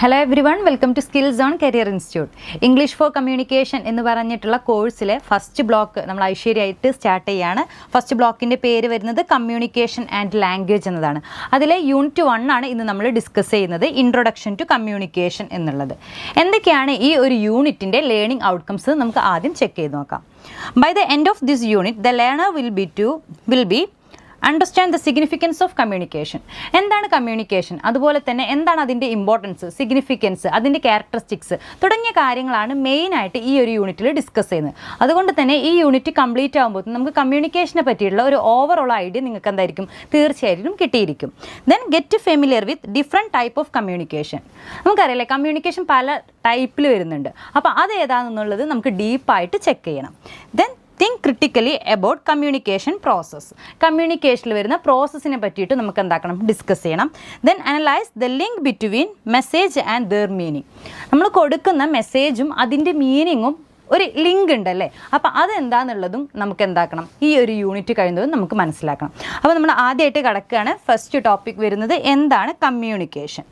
Hello everyone, welcome to skills on career institute. English for communication എന്ന് പറഞ്ഞിട്ടുള്ള കോഴ്സിലെ first block നമ്മൾ ഐശ്വര്യമായിട്ട് സ്റ്റാർട്ട് ചെയ്യുകയാണ്. ഫസ്റ്റ് ബ്ലോക്കിൻ്റെ പേര് വരുന്നത് കമ്മ്യൂണിക്കേഷൻ ആൻഡ് ലാംഗ്വേജ് എന്നതാണ്. അതിലെ യൂണിറ്റ് 1 ആണ് ഇന്ന് നമ്മൾ ഡിസ്കസ് ചെയ്യുന്നത്, ഇൻട്രൊഡക്ഷൻ ടു കമ്മ്യൂണിക്കേഷൻ എന്നുള്ളത്. എന്തൊക്കെയാണ് ഈ ഒരു യൂണിറ്റിൻ്റെ ലേണിംഗ് ഔട്ട്കംസ് നമുക്ക് ആദ്യം ചെക്ക് ചെയ്ത് നോക്കാം. By the end of this unit the learner will be understand the significance of communication. എന്താണ് കമ്മ്യൂണിക്കേഷൻ, അതുപോലെ തന്നെ എന്താണ് അതിൻ്റെ ഇമ്പോർട്ടൻസ്, സിഗ്നിഫിക്കൻസ്, അതിൻ്റെ ക്യാരക്ടറിസ്റ്റിക്സ് തുടങ്ങിയ കാര്യങ്ങളാണ് മെയിനായിട്ട് ഈ ഒരു യൂണിറ്റിൽ ഡിസ്കസ് ചെയ്യുന്നത്. അതുകൊണ്ട് തന്നെ ഈ യൂണിറ്റ് കംപ്ലീറ്റ് ആകുമ്പോൾ നമുക്ക് കമ്മ്യൂണിക്കേഷനെ പറ്റിയുള്ള ഒരു ഓവറോൾ ഐഡിയ നിങ്ങൾക്ക് എന്തായിരിക്കും തീർച്ചയായിട്ടും കിട്ടിയിരിക്കും. Then get familiar with different type of communication. നമുക്കറിയാലേ കമ്മ്യൂണിക്കേഷൻ പല ടൈപ്പിൽ വരുന്നുണ്ട്. അപ്പോൾ അത് ഏതാണെന്നുള്ളത് നമുക്ക് ഡീപ്പായിട്ട് ചെക്ക് ചെയ്യണം. Then think critically about communication process. കമ്മ്യൂണിക്കേഷനിൽ വരുന്ന പ്രോസസ്സിനെ പറ്റിയിട്ട് നമുക്ക് എന്താക്കണം, ഡിസ്കസ് ചെയ്യണം. Then analyse the link between message and their meaning. നമ്മൾ കൊടുക്കുന്ന മെസ്സേജും അതിൻ്റെ മീനിങ്ങും ഒരു ലിങ്ക് ഉണ്ടല്ലേ, അപ്പോൾ അതെന്താണെന്നുള്ളതും നമുക്ക് എന്താക്കണം, ഈ ഒരു യൂണിറ്റ് കഴിയുന്നതും നമുക്ക് മനസ്സിലാക്കണം. അപ്പോൾ നമ്മൾ ആദ്യമായിട്ട് കിടക്കുകയാണ്. ഫസ്റ്റ് ടോപ്പിക് വരുന്നത് എന്താണ് കമ്മ്യൂണിക്കേഷൻ.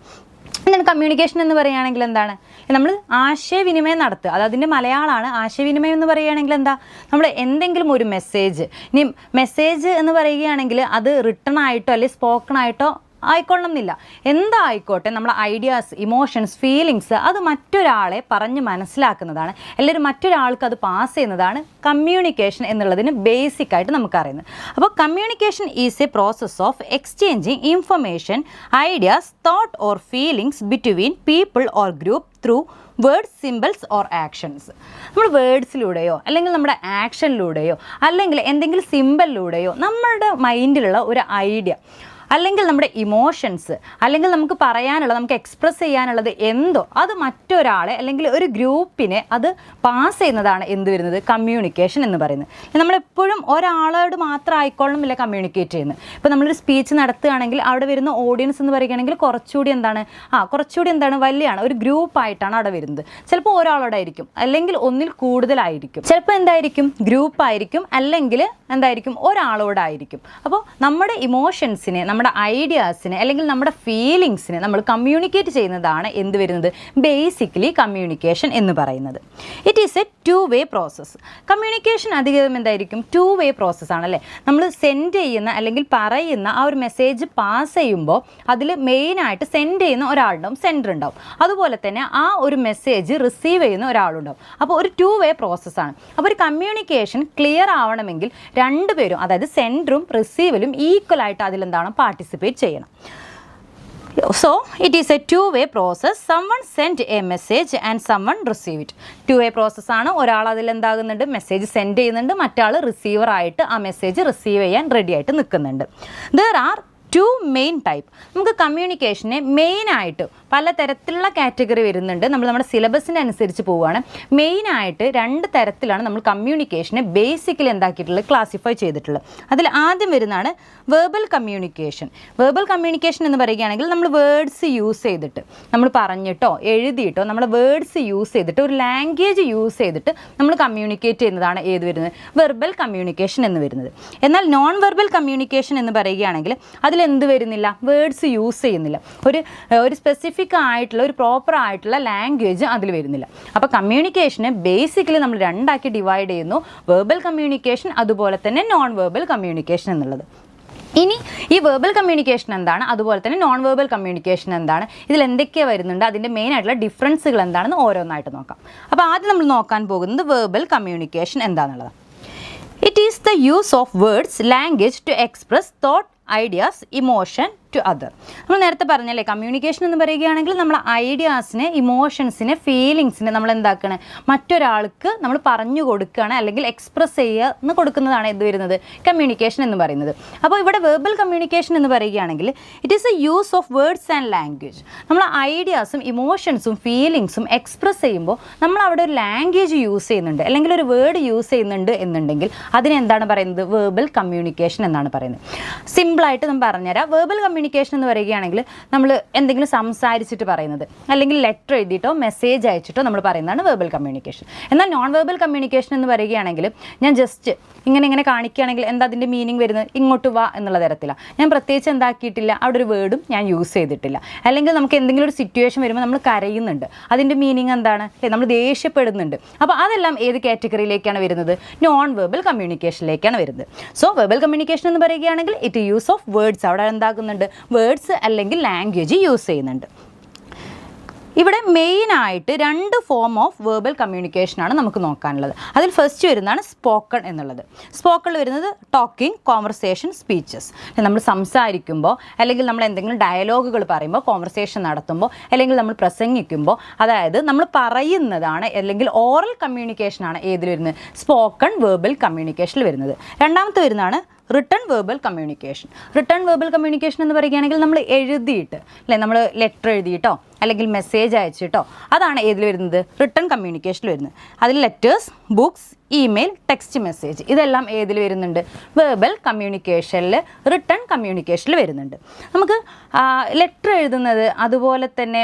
എന്താണ് കമ്മ്യൂണിക്കേഷൻ എന്ന് പറയുകയാണെങ്കിൽ എന്താണ്, നമ്മൾ ആശയവിനിമയം നടത്തുക. അത് അതിൻ്റെ മലയാളമാണ്. ആശയവിനിമയം എന്ന് പറയുകയാണെങ്കിൽ എന്താ, നമ്മൾ എന്തെങ്കിലും ഒരു മെസ്സേജ്, ഇനി മെസ്സേജ് എന്ന് പറയുകയാണെങ്കിൽ അത് റിട്ടൺ ആയിട്ടോ അല്ലെങ്കിൽ സ്പോക്കൺ ആയിട്ടോ ആയിക്കൊള്ളണം എന്നില്ല. എന്തായിക്കോട്ടെ, നമ്മുടെ ഐഡിയാസ്, ഇമോഷൻസ്, ഫീലിങ്സ് അത് മറ്റൊരാളെ പറഞ്ഞ് മനസ്സിലാക്കുന്നതാണ്, അല്ലെങ്കിൽ മറ്റൊരാൾക്ക് അത് പാസ് ചെയ്യുന്നതാണ് കമ്മ്യൂണിക്കേഷൻ എന്നുള്ളതിന് ബേസിക്കായിട്ട് നമുക്കറിയുന്നത്. അപ്പോൾ communication is A process of exchanging information, ideas, thought or feelings between people or group through words, symbols or actions. നമ്മൾ വേർഡ്സിലൂടെയോ അല്ലെങ്കിൽ നമ്മുടെ ആക്ഷനിലൂടെയോ അല്ലെങ്കിൽ എന്തെങ്കിലും സിമ്പിളിലൂടെയോ നമ്മളുടെ മൈൻഡിലുള്ള ഒരു ഐഡിയ അല്ലെങ്കിൽ നമ്മുടെ ഇമോഷൻസ് അല്ലെങ്കിൽ നമുക്ക് പറയാനുള്ളത്, നമുക്ക് എക്സ്പ്രസ് ചെയ്യാനുള്ളത് എന്തോ അത് മറ്റൊരാളെ അല്ലെങ്കിൽ ഒരു ഗ്രൂപ്പിനെ അത് പാസ് ചെയ്യുന്നതാണ് എന്ത് വരുന്നത്, കമ്മ്യൂണിക്കേഷൻ എന്ന് പറയുന്നത്. നമ്മളെപ്പോഴും ഒരാളോട് മാത്രം ആയിക്കൊള്ളണമെന്നില്ല കമ്മ്യൂണിക്കേറ്റ് ചെയ്യുന്നത്. ഇപ്പോൾ നമ്മളൊരു സ്പീച്ച് നടത്തുകയാണെങ്കിൽ അവിടെ വരുന്ന ഓഡിയൻസ് എന്ന് പറയുകയാണെങ്കിൽ കുറച്ചുകൂടി എന്താണ് വലിയാണ്, ഒരു ഗ്രൂപ്പായിട്ടാണ് അവിടെ വരുന്നത്. ചിലപ്പോൾ ഒരാളോടായിരിക്കും അല്ലെങ്കിൽ ഒന്നിൽ കൂടുതലായിരിക്കും, ചിലപ്പോൾ എന്തായിരിക്കും ഗ്രൂപ്പായിരിക്കും അല്ലെങ്കിൽ എന്തായിരിക്കും ഒരാളോടായിരിക്കും. അപ്പോൾ നമ്മുടെ ഇമോഷൻസിനെ, നമ്മുടെ ഐഡിയാസിനെ അല്ലെങ്കിൽ നമ്മുടെ ഫീലിങ്സിനെ നമ്മൾ കമ്മ്യൂണിക്കേറ്റ് ചെയ്യുന്നതാണ് എന്ത് വരുന്നത്, ബേസിക്കലി കമ്മ്യൂണിക്കേഷൻ എന്ന് പറയുന്നത്. It is A 2-way process. Communication അധികം എന്തായിരിക്കും, 2-way പ്രോസസ്സാണല്ലേ. നമ്മൾ സെൻഡ് ചെയ്യുന്ന അല്ലെങ്കിൽ പറയുന്ന ആ ഒരു മെസ്സേജ് പാസ് ചെയ്യുമ്പോൾ അതിൽ മെയിനായിട്ട് സെൻഡ് ചെയ്യുന്ന ഒരാളുണ്ടാവും, സെൻഡർ ഉണ്ടാവും. അതുപോലെ തന്നെ ആ ഒരു മെസ്സേജ് റിസീവ് ചെയ്യുന്ന ഒരാളുണ്ടാവും. അപ്പോൾ ഒരു 2-way പ്രോസസ്സാണ്. അപ്പോൾ ഒരു കമ്മ്യൂണിക്കേഷൻ ക്ലിയർ ആവണമെങ്കിൽ രണ്ടുപേരും, അതായത് സെൻഡറും റിസീവലും ഈക്വലായിട്ട് അതിലെന്താണ് പാർട്ടിസിപ്പേറ്റ് ചെയ്യണം. So it is a 2-way process. Someone sent a message and someone received it. 2-way process ആണ്. ഒരാൾ അതിൽ എന്താകുന്നുണ്ട്, മെസ്സേജ് സെൻഡ് ചെയ്യുന്നുണ്ട്, മറ്റാൾ റിസീവർ ആയിട്ട് ആ മെസ്സേജ് റിസീവ് ചെയ്യാൻ റെഡി ആയിട്ട് നിൽക്കുന്നുണ്ട്. There are 2 main type. നമുക്ക് കമ്മ്യൂണിക്കേഷനെ മെയിനായിട്ട് പല തരത്തിലുള്ള കാറ്റഗറി വരുന്നുണ്ട്. നമ്മുടെ സിലബസിൻ്റെ അനുസരിച്ച് പോവുകയാണ്. മെയിനായിട്ട് 2 തരത്തിലാണ് നമ്മൾ കമ്മ്യൂണിക്കേഷനെ ബേസിക്കലി എന്താക്കിയിട്ടുള്ളത്, ക്ലാസിഫൈ ചെയ്തിട്ടുള്ളത്. അതിൽ ആദ്യം വരുന്നതാണ് വെർബൽ കമ്മ്യൂണിക്കേഷൻ. വെർബൽ കമ്മ്യൂണിക്കേഷൻ എന്ന് പറയുകയാണെങ്കിൽ നമ്മൾ വേർഡ്സ് യൂസ് ചെയ്തിട്ട്, നമ്മൾ പറഞ്ഞിട്ടോ എഴുതിയിട്ടോ നമ്മൾ വേർഡ്സ് യൂസ് ചെയ്തിട്ട് ഒരു ലാംഗ്വേജ് യൂസ് ചെയ്തിട്ട് നമ്മൾ കമ്മ്യൂണിക്കേറ്റ് ചെയ്യുന്നതാണ് ഏത് വരുന്നത്, വെർബൽ കമ്മ്യൂണിക്കേഷൻ എന്ന് വരുന്നത്. എന്നാൽ നോൺ വെർബൽ കമ്മ്യൂണിക്കേഷൻ എന്ന് പറയുകയാണെങ്കിൽ അതിലെന്ത് വരുന്നില്ല, വേർഡ്സ് യൂസ് ചെയ്യുന്നില്ല, ഒരു സ്പെസിഫിക് ആയിട്ടുള്ള ഒരു പ്രോപ്പർ ആയിട്ടുള്ള ലാംഗ്വേജ് അതിൽ വരുന്നില്ല. അപ്പോൾ കമ്മ്യൂണിക്കേഷനെ ബേസിക്കലി നമ്മൾ 2 ആക്കി ഡിവൈഡ് ചെയ്യുന്നു, വെർബൽ കമ്മ്യൂണിക്കേഷൻ അതുപോലെ തന്നെ നോൺ വെർബൽ കമ്മ്യൂണിക്കേഷൻ എന്നുള്ളത്. ഇനി ഈ വെർബൽ കമ്മ്യൂണിക്കേഷൻ എന്താണ്, അതുപോലെ തന്നെ നോൺ വെർബൽ കമ്മ്യൂണിക്കേഷൻ എന്താണ്, ഇതിൽ എന്തൊക്കെ വരുന്നുണ്ട്, അതിൻ്റെ മെയിൻ ആയിട്ടുള്ള ഡിഫറൻസുകൾ എന്താണെന്ന് ഓരോന്നായിട്ട് നോക്കാം. അപ്പോൾ ആദ്യം നമ്മൾ നോക്കാൻ പോകുന്നത് വെർബൽ കമ്മ്യൂണിക്കേഷൻ എന്താണെന്നുള്ളത്. It is the use of words, language to express thought, ideas, emotion to other. നമ്മൾ നേരത്തെ പറഞ്ഞല്ലേ, കമ്മ്യൂണിക്കേഷൻ എന്ന് പറയുകയാണെങ്കിൽ നമ്മൾ ഐഡിയാസിനെ, ഇമോഷൻസിനെ, ഫീലിങ്സിനെ നമ്മൾ എന്താക്കണം, മറ്റൊരാൾക്ക് നമ്മൾ പറഞ്ഞു കൊടുക്കുകയാണ് അല്ലെങ്കിൽ എക്സ്പ്രസ് ചെയ്യുക കൊടുക്കുന്നതാണ് എന്ത് വരുന്നത്, കമ്മ്യൂണിക്കേഷൻ എന്ന് പറയുന്നത്. അപ്പോൾ ഇവിടെ വെർബൽ കമ്മ്യൂണിക്കേഷൻ എന്ന് പറയുകയാണെങ്കിൽ it is A use of words and language. നമ്മൾ ഐഡിയാസും ഇമോഷൻസും ഫീലിങ്സും എക്സ്പ്രസ് ചെയ്യുമ്പോൾ നമ്മൾ അവിടെ ഒരു ലാംഗ്വേജ് യൂസ് ചെയ്യുന്നുണ്ട് അല്ലെങ്കിൽ ഒരു വേർഡ് യൂസ് ചെയ്യുന്നുണ്ട് എന്നുണ്ടെങ്കിൽ അതിനെന്താണ് പറയുന്നത്, വെർബൽ കമ്മ്യൂണിക്കേഷൻ എന്നാണ് പറയുന്നത്. സിമ്പിളായിട്ട് നമ്മൾ പറഞ്ഞുതരാം. വെർബൽ കമ്മ്യൂണിക്കേഷൻ എന്ന് പറയുകയാണെങ്കിൽ നമ്മൾ എന്തെങ്കിലും സംസാരിച്ചിട്ട് പറയുന്നത്, അല്ലെങ്കിൽ ലെറ്റർ എഴുതിയിട്ടോ മെസ്സേജ് അയച്ചിട്ടോ നമ്മൾ പറയുന്നതാണ് വെർബൽ കമ്മ്യൂണിക്കേഷൻ. എന്നാൽ നോൺ വെർബൽ കമ്മ്യൂണിക്കേഷൻ എന്ന് പറയുകയാണെങ്കിൽ ഞാൻ ജസ്റ്റ് ഇങ്ങനെ കാണിക്കുകയാണെങ്കിൽ എന്താ അതിൻ്റെ മീനിങ് വരുന്നത്, ഇങ്ങോട്ട് വാ എന്നുള്ള തരത്തിലാണ്. ഞാൻ പ്രത്യേകിച്ച് എന്താക്കിയിട്ടില്ല, അവിടെ ഒരു വേർഡും ഞാൻ യൂസ് ചെയ്തിട്ടില്ല. അല്ലെങ്കിൽ നമുക്ക് എന്തെങ്കിലും ഒരു സിറ്റുവേഷൻ വരുമ്പോൾ നമ്മൾ കരയുന്നുണ്ട്, അതിൻ്റെ മീനിങ് എന്താണ്, നമ്മൾ ദേഷ്യപ്പെടുന്നുണ്ട്. അപ്പോൾ അതെല്ലാം ഏത് കാറ്റഗറിയിലേക്കാണ് വരുന്നത്, നോൺ വെർബൽ കമ്മ്യൂണിക്കേഷനിലേക്കാണ് വരുന്നത്. സോ വെർബൽ കമ്മ്യൂണിക്കേഷൻ എന്ന് പറയുകയാണെങ്കിൽ ഇറ്റ് യൂസ് ഓഫ് വേർഡ്സ്, അവിടെ എന്താകുന്നുണ്ട്, വേർഡ്സ് അല്ലെങ്കിൽ ലാംഗ്വേജ് യൂസ് ചെയ്യുന്നുണ്ട്. ഇവിടെ മെയിനായിട്ട് 2 ഫോം ഓഫ് വെർബൽ കമ്മ്യൂണിക്കേഷനാണ് നമുക്ക് നോക്കാനുള്ളത്. അതിൽ ഫസ്റ്റ് വരുന്നതാണ് സ്പോക്കൺ എന്നുള്ളത്. സ്പോക്കൺ വരുന്നത് ടോക്കിംഗ്, കോൺവെർസേഷൻ, സ്പീച്ചസ്. നമ്മൾ സംസാരിക്കുമ്പോൾ അല്ലെങ്കിൽ നമ്മൾ എന്തെങ്കിലും ഡയലോഗുകൾ പറയുമ്പോൾ, കോൺവെർസേഷൻ നടത്തുമ്പോൾ, അല്ലെങ്കിൽ നമ്മൾ പ്രസംഗിക്കുമ്പോൾ, അതായത് നമ്മൾ പറയുന്നതാണ്, അല്ലെങ്കിൽ ഓറൽ കമ്മ്യൂണിക്കേഷനാണ് ഏതിൽ വരുന്നത്, സ്പോക്കൺ വെർബൽ കമ്മ്യൂണിക്കേഷനിൽ വരുന്നത്. രണ്ടാമത്തെ വരുന്നതാണ് written verbal communication. Written verbal communication എന്ന് പറയുകയാണെങ്കിൽ നമ്മൾ എഴുതിയിട്ട്, അല്ലേ, നമ്മൾ ലെറ്റർ എഴുതിയിട്ടോ അല്ലെങ്കിൽ മെസ്സേജ് അയച്ചിട്ടോ, അതാണ് ഏതിൽ വരുന്നത്, റിട്ടൺ കമ്മ്യൂണിക്കേഷനിൽ വരുന്നത്. അതിൽ letters, books, email, text message, ഇതെല്ലാം ഏതിൽ വരുന്നുണ്ട്, വെർബൽ കമ്മ്യൂണിക്കേഷനിൽ, റിട്ടൺ കമ്മ്യൂണിക്കേഷനിൽ വരുന്നുണ്ട്. നമുക്ക് ലെറ്റർ എഴുതുന്നത് അതുപോലെ തന്നെ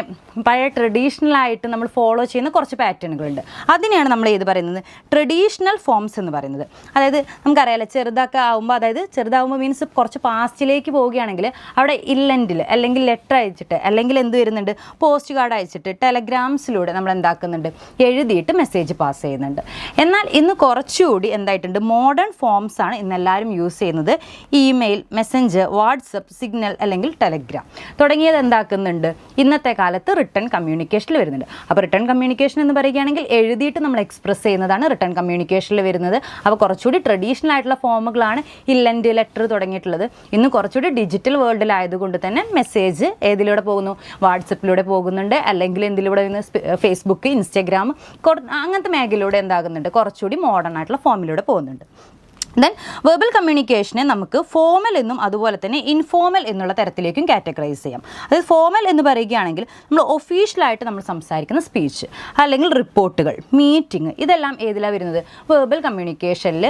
പഴയ ട്രഡീഷണലായിട്ട് നമ്മൾ ഫോളോ ചെയ്യുന്ന കുറച്ച് പാറ്റേണുകളുണ്ട്. അതിനെയാണ് നമ്മൾ ഏത് പറയുന്നത്, ട്രഡീഷണൽ ഫോംസ് എന്ന് പറയുന്നത്. അതായത് നമുക്കറിയാലോ, ചെറുതൊക്കെ ആകുമ്പോൾ, അതായത് ചെറുതാകുമ്പോൾ മീൻസ് കുറച്ച് പാസ്റ്റിലേക്ക് പോവുകയാണെങ്കിൽ അവിടെ ഇല്ലൻറ്റിൽ അല്ലെങ്കിൽ ലെറ്റർ അയച്ചിട്ട്, അല്ലെങ്കിൽ എന്ത് വരുന്നുണ്ട്, പോസ്റ്റ് കാർഡ് അയച്ചിട്ട്, ടെലഗ്രാംസിലൂടെ നമ്മൾ എന്താക്കുന്നുണ്ട്, എഴുതിയിട്ട് മെസ്സേജ് പാസ് ചെയ്യുന്നുണ്ട്. എന്നാൽ ഇന്ന് കുറച്ചുകൂടി എന്തായിട്ടുണ്ട്, മോഡേൺ ഫോംസ് ആണ് ഇന്ന് എല്ലാവരും യൂസ് ചെയ്യുന്നത്. ഇമെയിൽ, മെസ്സഞ്ചർ, വാട്സപ്പ്, സിഗ്നൽ അല്ലെങ്കിൽ ടെലഗ്രാം തുടങ്ങിയത് എന്താക്കുന്നുണ്ട്, ഇന്നത്തെ കാലത്ത് റിട്ടൺ കമ്മ്യൂണിക്കേഷനിൽ വരുന്നുണ്ട്. അപ്പോൾ റിട്ടൺ കമ്മ്യൂണിക്കേഷൻ എന്ന് പറയുകയാണെങ്കിൽ എഴുതിയിട്ട് നമ്മൾ എക്സ്പ്രസ് ചെയ്യുന്നതാണ് റിട്ടൺ കമ്മ്യൂണിക്കേഷനിൽ വരുന്നത്. അപ്പോൾ കുറച്ചുകൂടി ട്രഡീഷണൽ ആയിട്ടുള്ള ഫോമുകളാണ് ഇല്ലൻറ്റ്, ലെറ്റർ തുടങ്ങിയിട്ടുള്ളത്. ഇന്ന് കുറച്ചുകൂടി ഡിജിറ്റൽ വേൾഡിലായതുകൊണ്ട് തന്നെ മെസ്സേജ് ഏതിലൂടെ പോകുന്നു, വാട്സപ്പിലൂടെ പോകുന്നുണ്ട്, അല്ലെങ്കിൽ എന്തിലൂടെ ഫേസ്ബുക്ക്, ഇൻസ്റ്റാഗ്രാം, അങ്ങനത്തെ മേഖലയിലൂടെ എന്താകുന്നുണ്ട്, കുറച്ചുകൂടി മോഡേൺ ആയിട്ടുള്ള ഫോമിലൂടെ പോകുന്നുണ്ട്. ദെൻ വെർബൽ കമ്മ്യൂണിക്കേഷനെ നമുക്ക് ഫോമൽ എന്നും അതുപോലെ തന്നെ ഇൻഫോമൽ എന്നുള്ള തരത്തിലേക്കും കാറ്റഗറൈസ് ചെയ്യാം. അതായത് ഫോമൽ എന്ന് പറയുകയാണെങ്കിൽ നമ്മൾ ഒഫീഷ്യലായിട്ട് നമ്മൾ സംസാരിക്കുന്ന സ്പീച്ച്, അല്ലെങ്കിൽ റിപ്പോർട്ടുകൾ, മീറ്റിംഗ്, ഇതെല്ലാം ഏതിലാണ് വരുന്നത്, വെർബൽ കമ്മ്യൂണിക്കേഷനിൽ,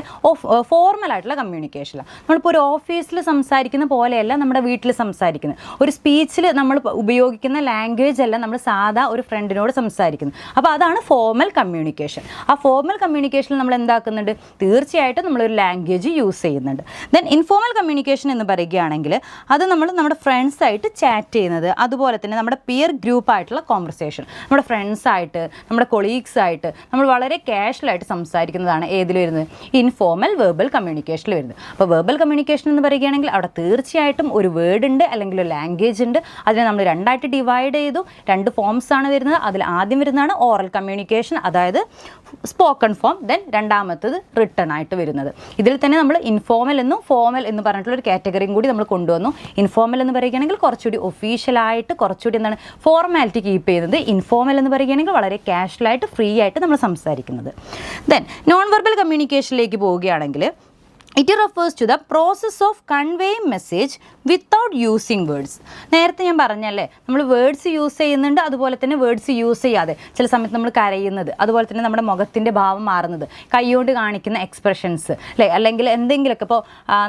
ഫോർമലായിട്ടുള്ള കമ്മ്യൂണിക്കേഷനിലാണ്. നമ്മളിപ്പോൾ ഒരു ഓഫീസിൽ സംസാരിക്കുന്ന പോലെയല്ല നമ്മുടെ വീട്ടിൽ സംസാരിക്കുന്നത്. ഒരു സ്പീച്ചിൽ നമ്മൾ ഉപയോഗിക്കുന്ന ലാംഗ്വേജ് അല്ല നമ്മൾ സാധാ ഒരു ഫ്രണ്ടിനോട് സംസാരിക്കുന്നത്. അപ്പോൾ അതാണ് ഫോർമൽ കമ്മ്യൂണിക്കേഷൻ. ആ ഫോർമൽ കമ്മ്യൂണിക്കേഷനിൽ നമ്മൾ എന്താക്കുന്നുണ്ട്, തീർച്ചയായിട്ടും നമ്മളൊരു ലാംഗ്വേജ് യൂസ് ചെയ്യുന്നുണ്ട്. ദെൻ ഇൻഫോർമൽ കമ്മ്യൂണിക്കേഷൻ എന്ന് പറയുകയാണെങ്കിൽ അത് നമ്മൾ നമ്മുടെ ഫ്രണ്ട്സായിട്ട് ചാറ്റ് ചെയ്യുന്നത്, അതുപോലെ തന്നെ നമ്മുടെ പിയർ ഗ്രൂപ്പായിട്ടുള്ള കോൺവെർസേഷൻ, നമ്മുടെ ഫ്രണ്ട്സായിട്ട്, നമ്മുടെ കൊളീഗ്സായിട്ട് നമ്മൾ വളരെ കാഷ്വലായിട്ട് സംസാരിക്കുന്നതാണ് ഏതിൽ വരുന്നത്, ഇൻഫോർമൽ വെർബൽ കമ്മ്യൂണിക്കേഷനിൽ വരുന്നത്. അപ്പോൾ വെർബൽ കമ്മ്യൂണിക്കേഷൻ എന്ന് പറയുകയാണെങ്കിൽ അവിടെ തീർച്ചയായിട്ടും ഒരു വേർഡ് ഉണ്ട്, അല്ലെങ്കിൽ ഒരു ലാംഗ്വേജ് ഉണ്ട്. അതിനെ നമ്മൾ രണ്ടായിട്ട് ഡിവൈഡ് ചെയ്തു, 2 ഫോംസ് ആണ് വരുന്നത്. അതിൽ ആദ്യം വരുന്നതാണ് ഓറൽ കമ്മ്യൂണിക്കേഷൻ, അതായത് സ്പോക്കൺ ഫോം. ദെൻ രണ്ടാമത്തത് റിട്ടൺ ആയിട്ട് വരുന്നത്. ഇതിൽ തന്നെ നമ്മൾ ഇൻഫോമൽ എന്നും ഫോമൽ എന്ന് പറഞ്ഞിട്ടുള്ള ഒരു കാറ്റഗറിയും കൂടി നമ്മൾ കൊണ്ടുവന്നു. ഇൻഫോമൽ എന്ന് പറയുകയാണെങ്കിൽ കുറച്ചുകൂടി ഒഫീഷ്യലായിട്ട്, കുറച്ചുകൂടി എന്താണ്, ഫോർമാലിറ്റി കീപ്പ് ചെയ്യുന്നത്. ഇൻഫോമൽ എന്ന് പറയുകയാണെങ്കിൽ വളരെ കാഷ്വലായിട്ട്, ഫ്രീ ആയിട്ട് നമ്മൾ സംസാരിക്കുന്നത്. ദെൻ നോൺ വെർബൽ കമ്മ്യൂണിക്കേഷനിലേക്ക് പോവുകയാണെങ്കിൽ it refers to the process of conveying message without using words. നേരത്തെ ഞാൻ പറഞ്ഞല്ലേ, നമ്മൾ വേർഡ്സ് യൂസ് ചെയ്യുന്നുണ്ട്, അതുപോലെ തന്നെ വേർഡ്സ് യൂസ് ചെയ്യാതെ ചില സമയത്ത് നമ്മൾ കരയുന്നത്, അതുപോലെ തന്നെ നമ്മുടെ മുഖത്തിൻ്റെ ഭാവം മാറുന്നത്, കൈകൊണ്ട് കാണിക്കുന്ന എക്സ്പ്രഷൻസ്, അല്ലേ, അല്ലെങ്കിൽ എന്തെങ്കിലുമൊക്കെ ഇപ്പോൾ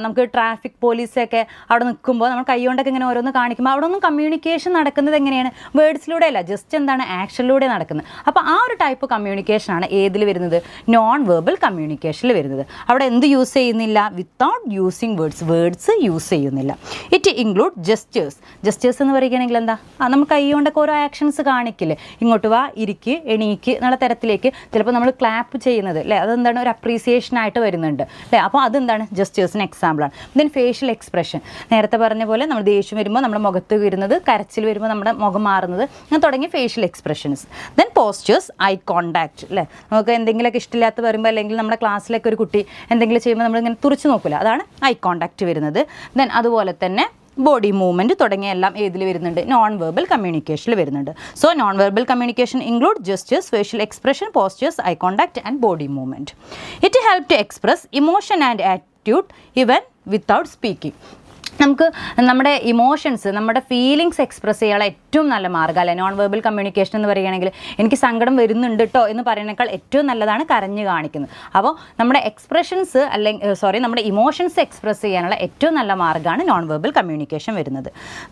നമുക്ക് ട്രാഫിക് പോലീസൊക്കെ അവിടെ നിൽക്കുമ്പോൾ നമ്മൾ കൈകൊണ്ടൊക്കെ ഇങ്ങനെ ഓരോന്ന് കാണിക്കുമ്പോൾ അവിടെ ഒന്നും കമ്മ്യൂണിക്കേഷൻ നടക്കുന്നത് എങ്ങനെയാണ്, വേർഡ്സിലൂടെ അല്ല, ജസ്റ്റ് എന്താണ്, ആക്ഷനിലൂടെ നടക്കുന്നത്. അപ്പോൾ ആ ഒരു ടൈപ്പ് കമ്മ്യൂണിക്കേഷനാണ് ഏതിൽ വരുന്നത്, നോൺ വെർബൽ കമ്മ്യൂണിക്കേഷനിൽ വരുന്നത്. അവിടെ എന്ത് യൂസ് ചെയ്യുന്നില്ല, without using words, words use ചെയ്യുന്നില്ല. It include gestures. ജസ്റ്റേഴ്സ് എന്ന് പറയുകയാണെങ്കിൽ എന്താ, നമ്മൾ കൈ കൊണ്ടൊക്കെ ഓരോ ആക്ഷൻസ് കാണിക്കില്ലേ, ഇങ്ങോട്ട് വാ, ഇരിക്ക്, എണീക്ക് എന്നുള്ള തരത്തിലേക്ക് ചിലപ്പോൾ നമ്മൾ ക്ലാപ്പ് ചെയ്യുന്നത്, അല്ലേ, അതെന്താണ്, ഒരു അപ്രീസിയേഷനായിട്ട് വരുന്നുണ്ട്, അല്ലേ. അപ്പോൾ അതെന്താണ്, ജസ്റ്റേഴ്സിന് എക്സാമ്പിളാണ്. ദെൻ ഫേഷ്യൽ എക്സ്പ്രഷൻ, നേരത്തെ പറഞ്ഞ പോലെ നമ്മൾ ദേഷ്യം വരുമ്പോൾ നമ്മുടെ മുഖത്ത് വരുന്നത്, കരച്ചിൽ വരുമ്പോൾ നമ്മുടെ മുഖം മാറുന്നത്, അങ്ങനെ തുടങ്ങി facial expressions. Then postures, eye contact, അല്ലേ, നമുക്ക് എന്തെങ്കിലുമൊക്കെ ഇഷ്ടമില്ലാത്ത വരുമ്പോൾ, അല്ലെങ്കിൽ നമ്മുടെ ക്ലാസ്സിലൊക്കെ ഒരു കുട്ടി എന്തെങ്കിലും ചെയ്യുമ്പോൾ നമ്മളിങ്ങനെ തുറച്ച് നോക്കില്ല, അതാണ് ഐ കോണ്ടാക്ട് വരുന്നത്. ദെൻ അതുപോലെ തന്നെ ബോഡി മൂവ്മെൻറ്റ് തുടങ്ങിയ എല്ലാം ഏതിൽ വരുന്നുണ്ട്, നോൺ വെർബൽ കമ്മ്യൂണിക്കേഷനിൽ വരുന്നുണ്ട്. So non verbal communication include gestures, facial expression, postures, eye contact and body movement. It help to express emotion and attitude even without speaking. നമുക്ക് നമ്മുടെ ഇമോഷൻസ്, നമ്മുടെ ഫീലിങ്സ് എക്സ്പ്രസ് ചെയ്യാനുള്ള ഏറ്റവും നല്ല മാർഗ്ഗം അല്ലെ നോൺ വെർബൽ കമ്മ്യൂണിക്കേഷൻ എന്ന് പറയുകയാണെങ്കിൽ. എനിക്ക് സങ്കടം വരുന്നുണ്ട് കേട്ടോ എന്ന് പറയുന്നതിനേക്കാൾ ഏറ്റവും നല്ലതാണ് കരഞ്ഞ് കാണിക്കുന്നത്. അപ്പോൾ നമ്മുടെ എക്സ്പ്രഷൻസ് അല്ലെങ്കിൽ നമ്മുടെ ഇമോഷൻസ് എക്സ്പ്രസ് ചെയ്യാനുള്ള ഏറ്റവും നല്ല മാർഗ്ഗമാണ് നോൺ വെർബൽ കമ്മ്യൂണിക്കേഷൻ വരുന്നത്.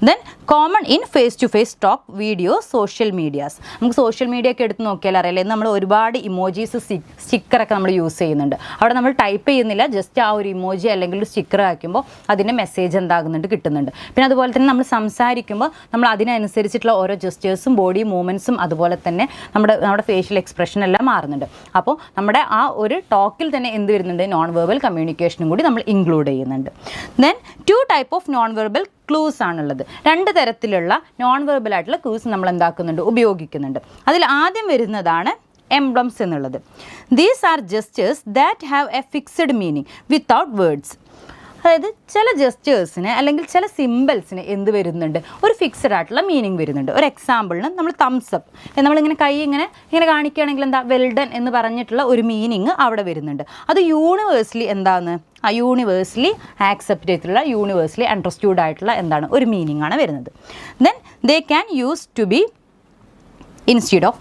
Then common in face to face talk, video, social medias. നമുക്ക് സോഷ്യൽ മീഡിയ ഒക്കെ എടുത്ത് നോക്കിയാൽ അറിയില്ലേ, നമ്മൾ ഒരുപാട് ഇമോജീസ്, സ്റ്റിക്കറൊക്കെ നമ്മൾ യൂസ് ചെയ്യുന്നുണ്ട്. അവിടെ നമ്മൾ ടൈപ്പ് ചെയ്യുന്നില്ല, ജസ്റ്റ് ആ ഒരു ഇമോജി അല്ലെങ്കിൽ ഒരു സ്റ്റിക്കർ ആക്കുമ്പോൾ അതിൻ്റെ മെസ്സേജ് എന്താകുന്നുണ്ട്, കിട്ടുന്നുണ്ട്. പിന്നെ അതുപോലെ തന്നെ നമ്മൾ സംസാരിക്കുമ്പോൾ നമ്മൾ അതിനനുസരിച്ചിട്ടുള്ള ഓരോ ജസ്റ്റേഴ്സും ബോഡി മൂവ്മെൻറ്റ്സും അതുപോലെ തന്നെ നമ്മുടെ ഫേഷ്യൽ എക്സ്പ്രഷൻ എല്ലാം മാറുന്നുണ്ട്. അപ്പോൾ നമ്മുടെ ആ ഒരു ടോക്കിൽ തന്നെ എന്ത് വരുന്നുണ്ട്, നോൺ വെർബൽ കമ്മ്യൂണിക്കേഷനും കൂടി നമ്മൾ ഇൻക്ലൂഡ് ചെയ്യുന്നുണ്ട്. Then 2 type of non verbal clues ആണുള്ളത്. 2 തരത്തിലുള്ള നോൺ വെർബൽ ആയിട്ടുള്ള ക്ലൂസ് നമ്മൾ എന്താക്കുന്നുണ്ട്, ഉപയോഗിക്കുന്നുണ്ട്. അതിൽ ആദ്യം വരുന്നതാണ് എംബ്ലംസ് എന്നുള്ളത്. These are gestures that have A fixed meaning without words. അതായത് ചില ജസ്റ്റേഴ്സിന് അല്ലെങ്കിൽ ചില സിമ്പിൾസിന് എന്ത് വരുന്നുണ്ട്, ഒരു ഫിക്സഡ് ആയിട്ടുള്ള മീനിങ് വരുന്നുണ്ട്. ഒരു എക്സാമ്പിളിന് നമ്മൾ തംസ് അപ്പ്, നമ്മളിങ്ങനെ കൈ ഇങ്ങനെ കാണിക്കുകയാണെങ്കിൽ എന്താ, വെൽഡൺ എന്ന് പറഞ്ഞിട്ടുള്ള ഒരു മീനിങ് അവിടെ വരുന്നുണ്ട്. അത് യൂണിവേഴ്സലി എന്താണ്, യൂണിവേഴ്സലി ആക്സെപ്റ്റ് ചെയ്തിട്ടുള്ള, യൂണിവേഴ്സലി അണ്ടർസ്റ്റുഡ് ആയിട്ടുള്ള എന്താണ് ഒരു മീനിങ് ആണ് വരുന്നത്. Then they can use to be instead of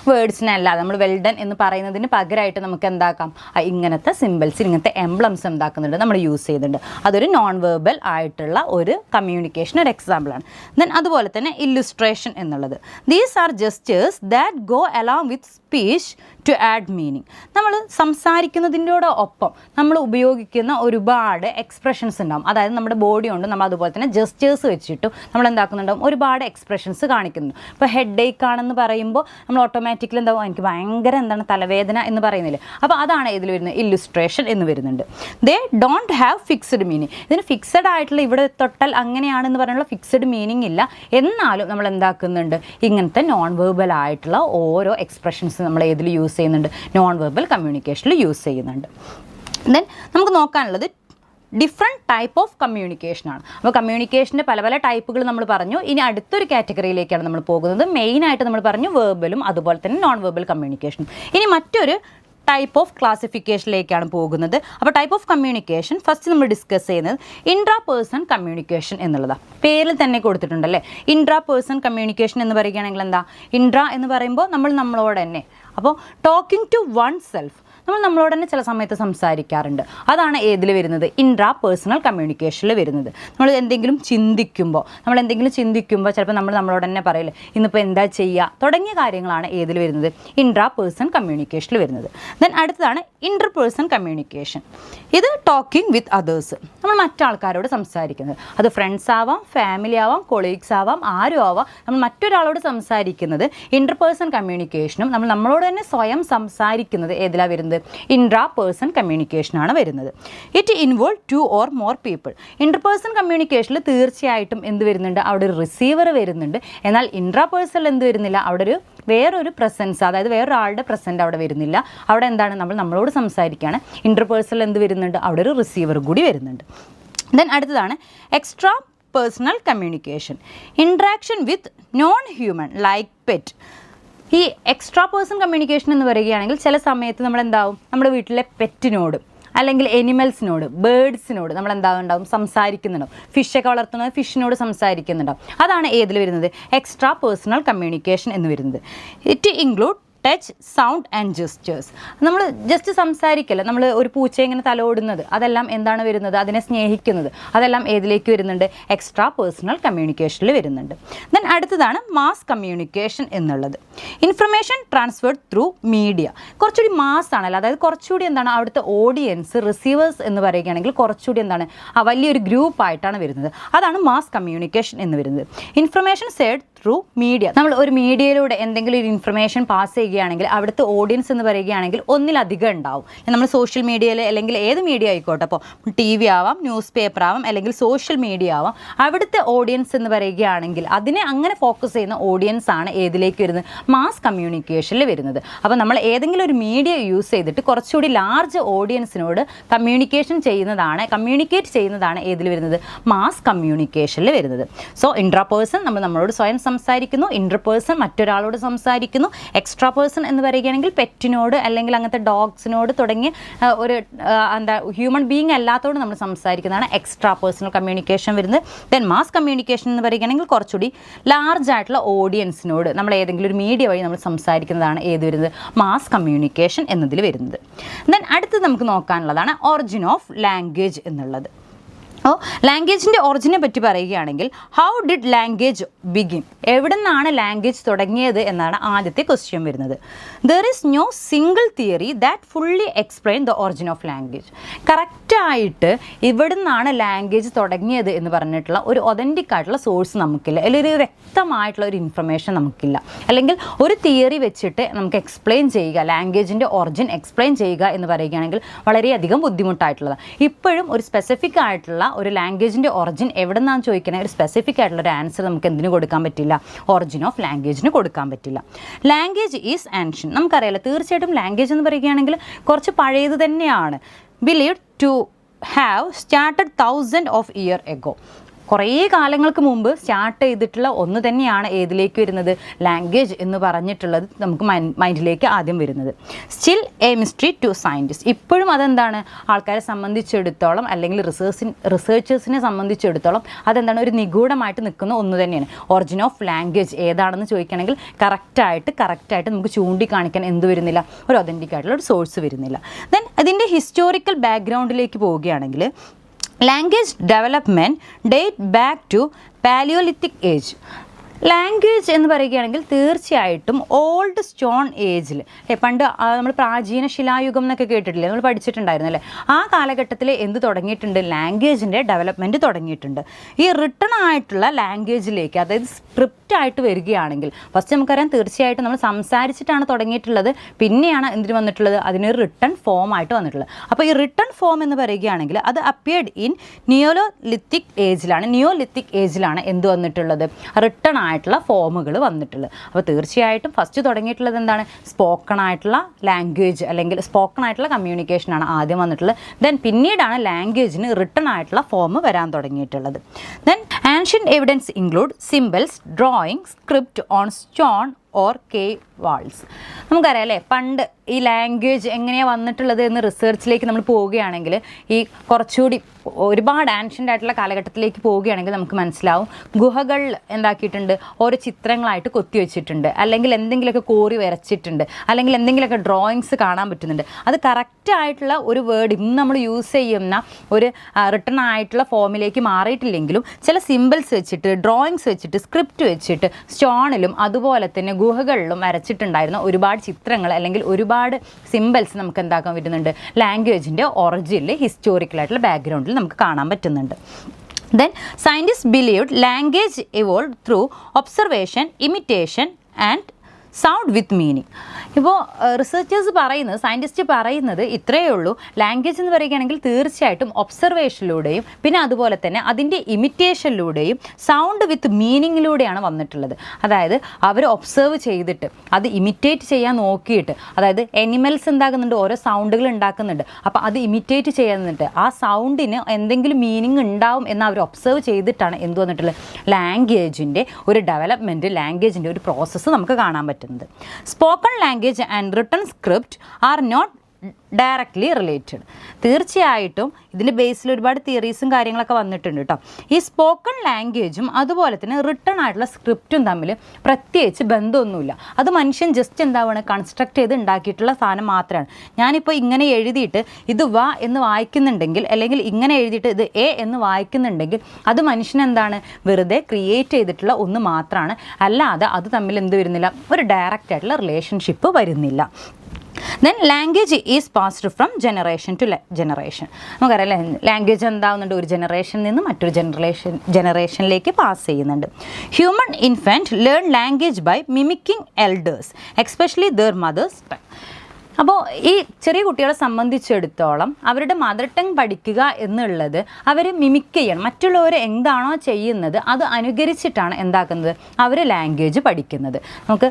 വേർഡ്സിനല്ല, നമ്മൾ വെൽഡൺ എന്ന് പറയുന്നതിന് പകരമായിട്ട് നമുക്ക് എന്താക്കാം, ഇങ്ങനത്തെ സിമ്പിൾസ്, ഇങ്ങനത്തെ എംബ്ലംസ് എന്താക്കുന്നുണ്ട്, നമ്മൾ യൂസ് ചെയ്യുന്നുണ്ട്. അതൊരു നോൺ വെർബൽ ആയിട്ടുള്ള ഒരു കമ്മ്യൂണിക്കേഷൻ ഒരു എക്സാമ്പിളാണ്. ദെൻ അതുപോലെ തന്നെ ഇല്ലുസ്ട്രേഷൻ എന്നുള്ളത്. These are gestures that go along with speech to add meaning. നമ്മൾ സംസാരിക്കുന്നതിൻ്റെ ഒപ്പം നമ്മൾ ഉപയോഗിക്കുന്ന ഒരുപാട് എക്സ്പ്രഷൻസ് ഉണ്ടാവും. അതായത് നമ്മുടെ ബോഡി കൊണ്ട് നമ്മൾ അതുപോലെ തന്നെ ജസ്റ്റേഴ്സ് വെച്ചിട്ടും നമ്മൾ എന്താക്കുന്നുണ്ടാവും, ഒരുപാട് എക്സ്പ്രഷൻസ് കാണിക്കുന്നുണ്ട്. ഇപ്പോൾ ഹെഡ് ഏക്ക് ആണെന്ന് പറയുമ്പോൾ നമ്മൾ ഓട്ടോമാറ്റിക്കലി എന്താവും, എനിക്ക് ഭയങ്കര തലവേദന എന്ന് പറയുന്നില്ലേ. അപ്പോൾ അതാണ് ഇതിൽ വരുന്നത്, ഇല്ലുസ്ട്രേഷൻ എന്ന് വരുന്നുണ്ട്. They don't have fixed meaning. ഇതിന് ഫിക്സഡ് ആയിട്ടുള്ള ഇവിടെ തൊട്ടാൽ അങ്ങനെയാണെന്ന് പറയാനുള്ള ഫിക്സഡ് മീനിങ് ഇല്ല. എന്നാലും നമ്മൾ എന്താക്കുന്നുണ്ട്, ഇങ്ങനത്തെ നോൺ വെർബൽ ആയിട്ടുള്ള ഓരോ എക്സ്പ്രഷൻസ് നമ്മൾ ഏതിൽ യൂസ് ചെയ്യുന്നുണ്ട്, നോൺ വെർബൽ കമ്മ്യൂണിക്കേഷനിൽ യൂസ് ചെയ്യുന്നുണ്ട്. ദെൻ നമുക്ക് നോക്കാനുള്ളത് ഡിഫറെൻറ്റ് ടൈപ്പ് ഓഫ് കമ്മ്യൂണിക്കേഷനാണ്. അപ്പോൾ കമ്മ്യൂണിക്കേഷൻ്റെ പല ടൈപ്പുകൾ നമ്മൾ പറഞ്ഞു. ഇനി അടുത്തൊരു കാറ്റഗറിയിലേക്കാണ് നമ്മൾ പോകുന്നത്. മെയിനായിട്ട് നമ്മൾ പറഞ്ഞു വേർബലും അതുപോലെ തന്നെ നോൺ വെർബൽ കമ്മ്യൂണിക്കേഷനും. ഇനി മറ്റൊരു ടൈപ്പ് ഓഫ് ക്ലാസിഫിക്കേഷനിലേക്കാണ് പോകുന്നത്. അപ്പോൾ ടൈപ്പ് ഓഫ് കമ്മ്യൂണിക്കേഷൻ ഫസ്റ്റ് നമ്മൾ ഡിസ്കസ് ചെയ്യുന്നത് ഇൻട്രാ പേഴ്സൺ കമ്മ്യൂണിക്കേഷൻ എന്നുള്ളതാണ്. പേരിൽ തന്നെ കൊടുത്തിട്ടുണ്ടല്ലേ, ഇൻട്രാ പേഴ്സൺ കമ്മ്യൂണിക്കേഷൻ എന്ന് പറയുകയാണെങ്കിൽ എന്താ, ഇൻട്രാ എന്ന് പറയുമ്പോൾ നമ്മളോട് തന്നെ, അപ്പോൾ ടോക്കിംഗ് ടു വൺ സെൽഫ്, നമ്മളോട് തന്നെ ചില സമയത്ത് സംസാരിക്കാറുണ്ട്. അതാണ് ഏതിൽ വരുന്നത്, ഇൻട്രാ പേഴ്സണൽ കമ്മ്യൂണിക്കേഷനിൽ വരുന്നത്. നമ്മൾ എന്തെങ്കിലും ചിന്തിക്കുമ്പോൾ ചിലപ്പോൾ നമ്മളോട് തന്നെ പറയില്ലേ, ഇന്നിപ്പോൾ എന്താ ചെയ്യുക തുടങ്ങിയ കാര്യങ്ങളാണ് ഏതിൽ വരുന്നത്, ഇൻട്രാ പേഴ്സൺ കമ്മ്യൂണിക്കേഷനിൽ വരുന്നത്. ദെൻ അടുത്തതാണ് ഇൻ്റർ പേഴ്സൺ കമ്മ്യൂണിക്കേഷൻ. ഇത് ടോക്കിംഗ് വിത്ത് അതേഴ്സ്, നമ്മൾ മറ്റാൾക്കാരോട് സംസാരിക്കുന്നത്. അത് ഫ്രണ്ട്സ് ആവാം, ഫാമിലി ആവാം, കൊളീഗ്സ് ആവാം, ആരും ആവാം. നമ്മൾ മറ്റൊരാളോട് സംസാരിക്കുന്നത് ഇൻ്റർ പേഴ്സൺ കമ്മ്യൂണിക്കേഷനും നമ്മളോട് തന്നെ സ്വയം സംസാരിക്കുന്നത് ഏതിലാണ് വരുന്നത്, ഇൻട്രാ പേഴ്സൺ കമ്മ്യൂണിക്കേഷനാണ് വരുന്നത്. It involve 2 or more people. Inter person കമ്മ്യൂണിക്കേഷനിൽ തീർച്ചയായിട്ടും എന്ത് വരുന്നുണ്ട്, അവിടെ ഒരു റിസീവർ വരുന്നുണ്ട്. എന്നാൽ ഇൻട്രാ പേഴ്സണിൽ എന്ത് വരുന്നില്ല, അവിടെ വേറൊരു പ്രസൻസ്, അതായത് വേറൊരാളുടെ പ്രസൻറ്റ് അവിടെ വരുന്നില്ല. അവിടെ എന്താണ്, നമ്മളോട് സംസാരിക്കുകയാണ്. ഇൻ്റർ പേഴ്സണിൽ എന്ത് വരുന്നുണ്ട്, അവിടെ ഒരു റിസീവർ കൂടി വരുന്നുണ്ട്. ദെൻ അടുത്തതാണ് extra personal communication, interaction with non human like pet. ഈ എക്സ്ട്രാ പേഴ്സൺ കമ്മ്യൂണിക്കേഷൻ എന്ന് പറയുകയാണെങ്കിൽ ചില സമയത്ത് നമ്മളെന്താവും, നമ്മുടെ വീട്ടിലെ പെറ്റിനോട് അല്ലെങ്കിൽ എനിമൽസിനോട്, ബേഡ്സിനോട് നമ്മൾ എന്താകുന്നുണ്ടാവും, സംസാരിക്കുന്നുണ്ടാവും. ഫിഷൊക്കെ വളർത്തുന്നത് ഫിഷിനോട് സംസാരിക്കുന്നുണ്ടാവും. അതാണ് ഏതിൽ വരുന്നത്, എക്സ്ട്രാ പേഴ്സണൽ കമ്മ്യൂണിക്കേഷൻ എന്ന് വരുന്നത്. It include touch, sound and gestures. നമ്മൾ ജസ്റ്റ് സംസാരിക്കല്ല, നമ്മൾ ഒരു പൂച്ച ഇങ്ങനെ തലോടുന്നത്, അതെല്ലാം എന്താണ് വരുന്നത്, അതിനെ സ്നേഹിക്കുന്നത്, അതെല്ലാം ഏതിലേക്ക് വരുന്നുണ്ട്, എക്സ്ട്രാ പേഴ്സണൽ കമ്മ്യൂണിക്കേഷനിൽ വരുന്നുണ്ട്. ദെൻ അടുത്തതാണ് മാസ് കമ്മ്യൂണിക്കേഷൻ എന്നുള്ളത്. Information transferred through media. കുറച്ചുകൂടി മാസ് ആണല്ലോ, അതായത് കുറച്ചുകൂടി എന്താണ്, അവിടുത്തെ ഓഡിയൻസ്, റിസീവേഴ്സ് എന്ന് പറയുകയാണെങ്കിൽ കുറച്ചുകൂടി എന്താണ്, വലിയൊരു ഗ്രൂപ്പായിട്ടാണ് വരുന്നത്. അതാണ് മാസ് കമ്മ്യൂണിക്കേഷൻ എന്ന് വരുന്നത്. Information said through media. നമ്മൾ ഒരു മീഡിയയിലൂടെ എന്തെങ്കിലും ഒരു ഇൻഫർമേഷൻ പാസ് ചെയ്യുകയാണെങ്കിൽ അവിടുത്തെ ഓഡിയൻസ് എന്ന് പറയുകയാണെങ്കിൽ ഒന്നിലധികം ഉണ്ടാവും. നമ്മൾ സോഷ്യൽ മീഡിയയിൽ അല്ലെങ്കിൽ ഏത് മീഡിയ ആയിക്കോട്ടെ, അപ്പോൾ TV ആവാം, ന്യൂസ് പേപ്പർ ആവാം, അല്ലെങ്കിൽ സോഷ്യൽ മീഡിയ ആവാം. അവിടുത്തെ ഓഡിയൻസ് എന്ന് പറയുകയാണെങ്കിൽ അതിനെ അങ്ങനെ ഫോക്കസ് ചെയ്യുന്ന ഓഡിയൻസ് ആണ് ഏതിലേക്ക് വരുന്നത്, മാസ് കമ്മ്യൂണിക്കേഷനിൽ വരുന്നത്. അപ്പോൾ നമ്മൾ ഏതെങ്കിലും ഒരു മീഡിയ യൂസ് ചെയ്തിട്ട് കുറച്ചുകൂടി ലാർജ് ഓഡിയൻസിനോട് കമ്മ്യൂണിക്കേറ്റ് ചെയ്യുന്നതാണ് ഏതിൽ വരുന്നത്, മാസ് കമ്മ്യൂണിക്കേഷനിൽ വരുന്നത്. സോ ഇൻട്രാ പേഴ്സൺ നമ്മളോട് സ്വയം സംസാരിക്കുന്നു, ഇൻ്റർപേഴ്സൺ മറ്റൊരാളോട് സംസാരിക്കുന്നു, എക്സ്ട്രാ പേഴ്സൺ എന്ന് പറയുകയാണെങ്കിൽ പെറ്റിനോട് അല്ലെങ്കിൽ അങ്ങനത്തെ ഡോഗ്സിനോട് തുടങ്ങിയ ഒരു ഹ്യൂമൻ ബീങ് അല്ലാത്തതോട് നമ്മൾ സംസാരിക്കുന്നതാണ് എക്സ്ട്രാ പേഴ്സണൽ കമ്മ്യൂണിക്കേഷൻ വരുന്നത്. ദെൻ മാസ് കമ്മ്യൂണിക്കേഷൻ എന്ന് പറയുകയാണെങ്കിൽ കുറച്ചുകൂടി ലാർജ് ആയിട്ടുള്ള ഓഡിയൻസിനോട് നമ്മൾ ഏതെങ്കിലും ഒരു മീഡിയ വഴി നമ്മൾ സംസാരിക്കുന്നതാണ് ഏത് വരുന്നത്, മാസ് കമ്മ്യൂണിക്കേഷൻ എന്നതിൽ വരുന്നത്. ദെൻ അടുത്ത് നമുക്ക് നോക്കാനുള്ളതാണ് ഒറിജിൻ ഓഫ് ലാംഗ്വേജ് എന്നുള്ളത്. അപ്പോൾ ലാംഗ്വേജിൻ്റെ ഒറിജിനെ പറ്റി പറയുകയാണെങ്കിൽ ഹൗ ഡിഡ് ലാംഗ്വേജ് ബിഗിൻ, എവിടെ നിന്നാണ് ലാംഗ്വേജ് തുടങ്ങിയത് എന്നാണ് ആദ്യത്തെ ക്വസ്റ്റ്യൻ വരുന്നത്. There is no single theory that fully explain the origin of language. കറക്റ്റായിട്ട് ഇവിടെ നിന്നാണ് ലാംഗ്വേജ് തുടങ്ങിയത് എന്ന് പറഞ്ഞിട്ടുള്ള ഒരു ഒതൻറ്റിക് ആയിട്ടുള്ള സോഴ്സ് നമുക്കില്ല, അല്ലെങ്കിൽ ഒരു വ്യക്തമായിട്ടുള്ള ഒരു ഇൻഫർമേഷൻ നമുക്കില്ല. അല്ലെങ്കിൽ ഒരു തിയറി വെച്ചിട്ട് നമുക്ക് എക്സ്പ്ലെയിൻ ചെയ്യുക, ലാംഗ്വേജിൻ്റെ ഒറിജിൻ എക്സ്പ്ലെയിൻ ചെയ്യുക എന്ന് പറയുകയാണെങ്കിൽ വളരെയധികം ബുദ്ധിമുട്ടായിട്ടുള്ളതാണ്. ഇപ്പോഴും ഒരു സ്പെസിഫിക് ആയിട്ടുള്ള ഒരു ലാംഗ്വേജിൻ്റെ ഒറിജിൻ എവിടെ നിന്നാണ് ചോദിക്കണേ, ഒരു സ്പെസിഫിക് ആയിട്ടുള്ള ഒരു ആൻസർ നമുക്ക് എന്തിനു കൊടുക്കാൻ പറ്റില്ല, ഒറിജിൻ ഓഫ് ലാംഗ്വേജിന് കൊടുക്കാൻ പറ്റില്ല. ലാംഗ്വേജ് ഈസ് ആൻഷ്യൻ, നമുക്കറിയാലോ. തീർച്ചയായിട്ടും ലാംഗ്വേജ് എന്ന് പറയുകയാണെങ്കിൽ കുറച്ച് പഴയത് തന്നെയാണ്. Believe to have started 1000 of years ago. കുറേ കാലങ്ങൾക്ക് മുമ്പ് സ്റ്റാർട്ട് ചെയ്തിട്ടുള്ള ഒന്ന് തന്നെയാണ് ഏതിലേക്ക് വരുന്നത്, ലാംഗ്വേജ് എന്ന് പറഞ്ഞിട്ടുള്ളത് നമുക്ക് മൈൻഡിലേക്ക് ആദ്യം വരുന്നത്. Still a mystery to scientist, ഇപ്പോഴും അതെന്താണ് ആൾക്കാരെ സംബന്ധിച്ചിടത്തോളം അല്ലെങ്കിൽ റിസേർച്ചേഴ്സിനെ സംബന്ധിച്ചിടത്തോളം അതെന്താണ് ഒരു നിഗൂഢമായിട്ട് നിൽക്കുന്ന ഒന്ന് തന്നെയാണ്. ഒറിജിൻ ഓഫ് ലാംഗ്വേജ് ഏതാണെന്ന് ചോദിക്കുകയാണെങ്കിൽ കറക്റ്റായിട്ട് നമുക്ക് ചൂണ്ടിക്കാണിക്കാൻ എന്ത് വരുന്നില്ല, ഒരു ഒതൻറ്റിക് ആയിട്ടുള്ള ഒരു സോഴ്സ് വരുന്നില്ല. ദെൻ അതിൻ്റെ ഹിസ്റ്റോറിക്കൽ ബാക്ക്ഗ്രൗണ്ടിലേക്ക് പോവുകയാണെങ്കിൽ language development date back to Paleolithic age. Language എന്ന് പറയുകയാണെങ്കിൽ തീർച്ചയായിട്ടും ഓൾഡ് സ്റ്റോൺ ഏജിൽ പണ്ട് നമ്മൾ പ്രാചീന ശിലായുഗം എന്നൊക്കെ കേട്ടിട്ടില്ലേ, നമ്മൾ പഠിച്ചിട്ടുണ്ടായിരുന്നല്ലേ, ആ കാലഘട്ടത്തിൽ എന്ത് തുടങ്ങിയിട്ടുണ്ട്, ലാംഗ്വേജിൻ്റെ ഡെവലപ്മെൻറ്റ് തുടങ്ങിയിട്ടുണ്ട്. ഈ റിട്ടൺ ആയിട്ടുള്ള ലാംഗ്വേജിലേക്ക്, അതായത് സ്ക്രിപ്റ്റ് ആയിട്ട് വരികയാണെങ്കിൽ ഫസ്റ്റ് നമുക്കറിയാം തീർച്ചയായിട്ടും നമ്മൾ സംസാരിച്ചിട്ടാണ് തുടങ്ങിയിട്ടുള്ളത്, പിന്നെയാണ് എന്തിന് വന്നിട്ടുള്ളത്, അതിനൊരു റിട്ടൺ ഫോം ആയിട്ട് വന്നിട്ടുള്ളത്. അപ്പോൾ ഈ റിട്ടൺ ഫോം എന്ന് പറയുകയാണെങ്കിൽ അത് അപ്പിയർഡ് ഇൻ നിയോലിത്തിക് ഏജിലാണ് എന്ത് വന്നിട്ടുള്ളത്, റിട്ടൺ ആയിട്ടുള്ള ഫോമുകൾ വന്നിട്ടുള്ളത്. അപ്പോൾ തീർച്ചയായിട്ടും ഫസ്റ്റ് തുടങ്ങിയിട്ടുള്ളത് എന്താണ്, സ്പോക്കൺ ആയിട്ടുള്ള ലാംഗ്വേജ് അല്ലെങ്കിൽ സ്പോക്കൺ ആയിട്ടുള്ള കമ്മ്യൂണിക്കേഷനാണ് ആദ്യം വന്നിട്ടുള്ളത്. ദെൻ പിന്നീടാണ് ലാംഗ്വേജിന് റിട്ടൺ ആയിട്ടുള്ള ഫോം വരാൻ തുടങ്ങിയിട്ടുള്ളത്. Then ancient evidence include symbols, drawing, script on stone or cave walls. നമുക്കറിയാം അല്ലേ, പണ്ട് ഈ ലാംഗ്വേജ് എങ്ങനെയാണ് വന്നിട്ടുള്ളത് എന്ന് റിസർച്ചിലേക്ക് നമ്മൾ പോവുകയാണെങ്കിൽ, ഈ കുറച്ചുകൂടി ഒരുപാട് ആൻഷ്യൻ്റ് ആയിട്ടുള്ള കാലഘട്ടത്തിലേക്ക് പോവുകയാണെങ്കിൽ നമുക്ക് മനസ്സിലാവും, ഗുഹകളിൽ എന്താക്കിയിട്ടുണ്ട്, ഓരോ ചിത്രങ്ങളായിട്ട് കൊത്തിവെച്ചിട്ടുണ്ട്, അല്ലെങ്കിൽ എന്തെങ്കിലുമൊക്കെ കോറി വരച്ചിട്ടുണ്ട്, അല്ലെങ്കിൽ എന്തെങ്കിലുമൊക്കെ ഡ്രോയിങ്സ് കാണാൻ പറ്റുന്നുണ്ട്. അത് കറക്റ്റായിട്ടുള്ള ഒരു വേർഡ് ഇന്ന് നമ്മൾ യൂസ് ചെയ്യുന്ന ഒരു റിട്ടൺ ആയിട്ടുള്ള ഫോമിലേക്ക് മാറിയിട്ടില്ലെങ്കിലും ചില സിമ്പിൾസ് വെച്ചിട്ട്, ഡ്രോയിങ്സ് വെച്ചിട്ട്, സ്ക്രിപ്റ്റ് വെച്ചിട്ട് സ്റ്റോണിലും അതുപോലെ തന്നെ ഗുഹകളിലും വരച്ചിട്ടുണ്ടായിരുന്ന ഒരുപാട് ചിത്രങ്ങൾ അല്ലെങ്കിൽ ഒരുപാട് സിമ്പിൾസ് നമുക്ക് എന്താക്കാൻ പറ്റുന്നുണ്ട്, ലാംഗ്വേജിൻ്റെ ഒറിജിനിൽ ഹിസ്റ്റോറിക്കലായിട്ടുള്ള ബാക്ക്ഗ്രൗണ്ടിൽ നമുക്ക് കാണാൻ പറ്റുന്നുണ്ട്. Then scientists believed language evolved through observation, imitation and sound with meaning. ഇപ്പോൾ റിസർച്ചേഴ്സ് പറയുന്നത്, സയൻറ്റിസ്റ്റ് പറയുന്നത് ഇത്രയേ ഉള്ളൂ, ലാംഗ്വേജ് എന്ന് പറയുകയാണെങ്കിൽ തീർച്ചയായിട്ടും ഒബ്സർവേഷനിലൂടെയും പിന്നെ അതുപോലെ തന്നെ അതിൻ്റെ ഇമിറ്റേഷനിലൂടെയും സൗണ്ട് വിത്ത് മീനിങ്ങിലൂടെയാണ് വന്നിട്ടുള്ളത്. അതായത് അവർ ഒബ്സർവ് ചെയ്തിട്ട് അത് ഇമിറ്റേറ്റ് ചെയ്യാൻ നോക്കിയിട്ട്, അതായത് എനിമൽസ് എന്താകുന്നുണ്ട്, ഓരോ സൗണ്ടുകൾ ഉണ്ടാക്കുന്നുണ്ട്, അപ്പോൾ അത് ഇമിറ്റേറ്റ് ചെയ്യുന്നുണ്ട്, ആ സൗണ്ടിന് എന്തെങ്കിലും മീനിങ് ഉണ്ടാവും എന്ന് അവർ ഒബ്സർവ് ചെയ്തിട്ടാണ് എന്ത് വന്നിട്ടുള്ളത്, ലാംഗ്വേജിൻ്റെ ഒരു ഡെവലപ്മെൻറ്റ്, ലാംഗ്വേജിൻ്റെ ഒരു പ്രോസസ്സ് നമുക്ക് കാണാൻ പറ്റും. Spoken language and written script are not directly related. തീർച്ചയായിട്ടും ഇതിൻ്റെ ബേസിൽ ഒരുപാട് തിയറീസും കാര്യങ്ങളൊക്കെ വന്നിട്ടുണ്ട് കേട്ടോ. ഈ സ്പോക്കൺ ലാംഗ്വേജും അതുപോലെ തന്നെ റിട്ടൺ ആയിട്ടുള്ള സ്ക്രിപ്റ്റും തമ്മിൽ പ്രത്യേകിച്ച് ബന്ധമൊന്നുമില്ല. അത് മനുഷ്യൻ ജസ്റ്റ് എന്താണ് കൺസ്ട്രക്ട് ചെയ്ത് ഉണ്ടാക്കിയിട്ടുള്ള സാധനം മാത്രമാണ്. ഞാനിപ്പോൾ ഇങ്ങനെ എഴുതിയിട്ട് ഇത് വ എന്ന് വായിക്കുന്നുണ്ടെങ്കിൽ, അല്ലെങ്കിൽ ഇങ്ങനെ എഴുതിയിട്ട് ഇത് എ എന്ന് വായിക്കുന്നുണ്ടെങ്കിൽ അത് മനുഷ്യൻ എന്താണ് വെറുതെ ക്രിയേറ്റ് ചെയ്തിട്ടുള്ള ഒന്ന് മാത്രമാണ്, അല്ലാതെ അത് തമ്മിൽ എന്ത് വരുന്നില്ല, ഒരു ഡയറക്റ്റ് ആയിട്ടുള്ള റിലേഷൻഷിപ്പ് വരുന്നില്ല. Then language is passed from generation to generation. നമുക്കറിയാം ലാംഗ്വേജ് എന്താവുന്നുണ്ട്, ഒരു ജനറേഷനിൽ നിന്ന് മറ്റൊരു ജനറേഷനിലേക്ക് പാസ് ചെയ്യുന്നുണ്ട്. Human infant learn language by mimicking elders especially their mother's tongue. അപ്പോൾ ഈ ചെറിയ കുട്ടികളെ സംബന്ധിച്ചിടത്തോളം അവരുടെ മദർ ടങ് പഠിക്കുക എന്നുള്ളത് അവർ മിമിക് ചെയ്യണം. മറ്റുള്ളവർ എന്താണോ ചെയ്യുന്നത് അത് അനുകരിച്ചിട്ടാണ് എന്താക്കുന്നത്, അവർ ലാംഗ്വേജ് പഠിക്കുന്നത്. നമുക്ക്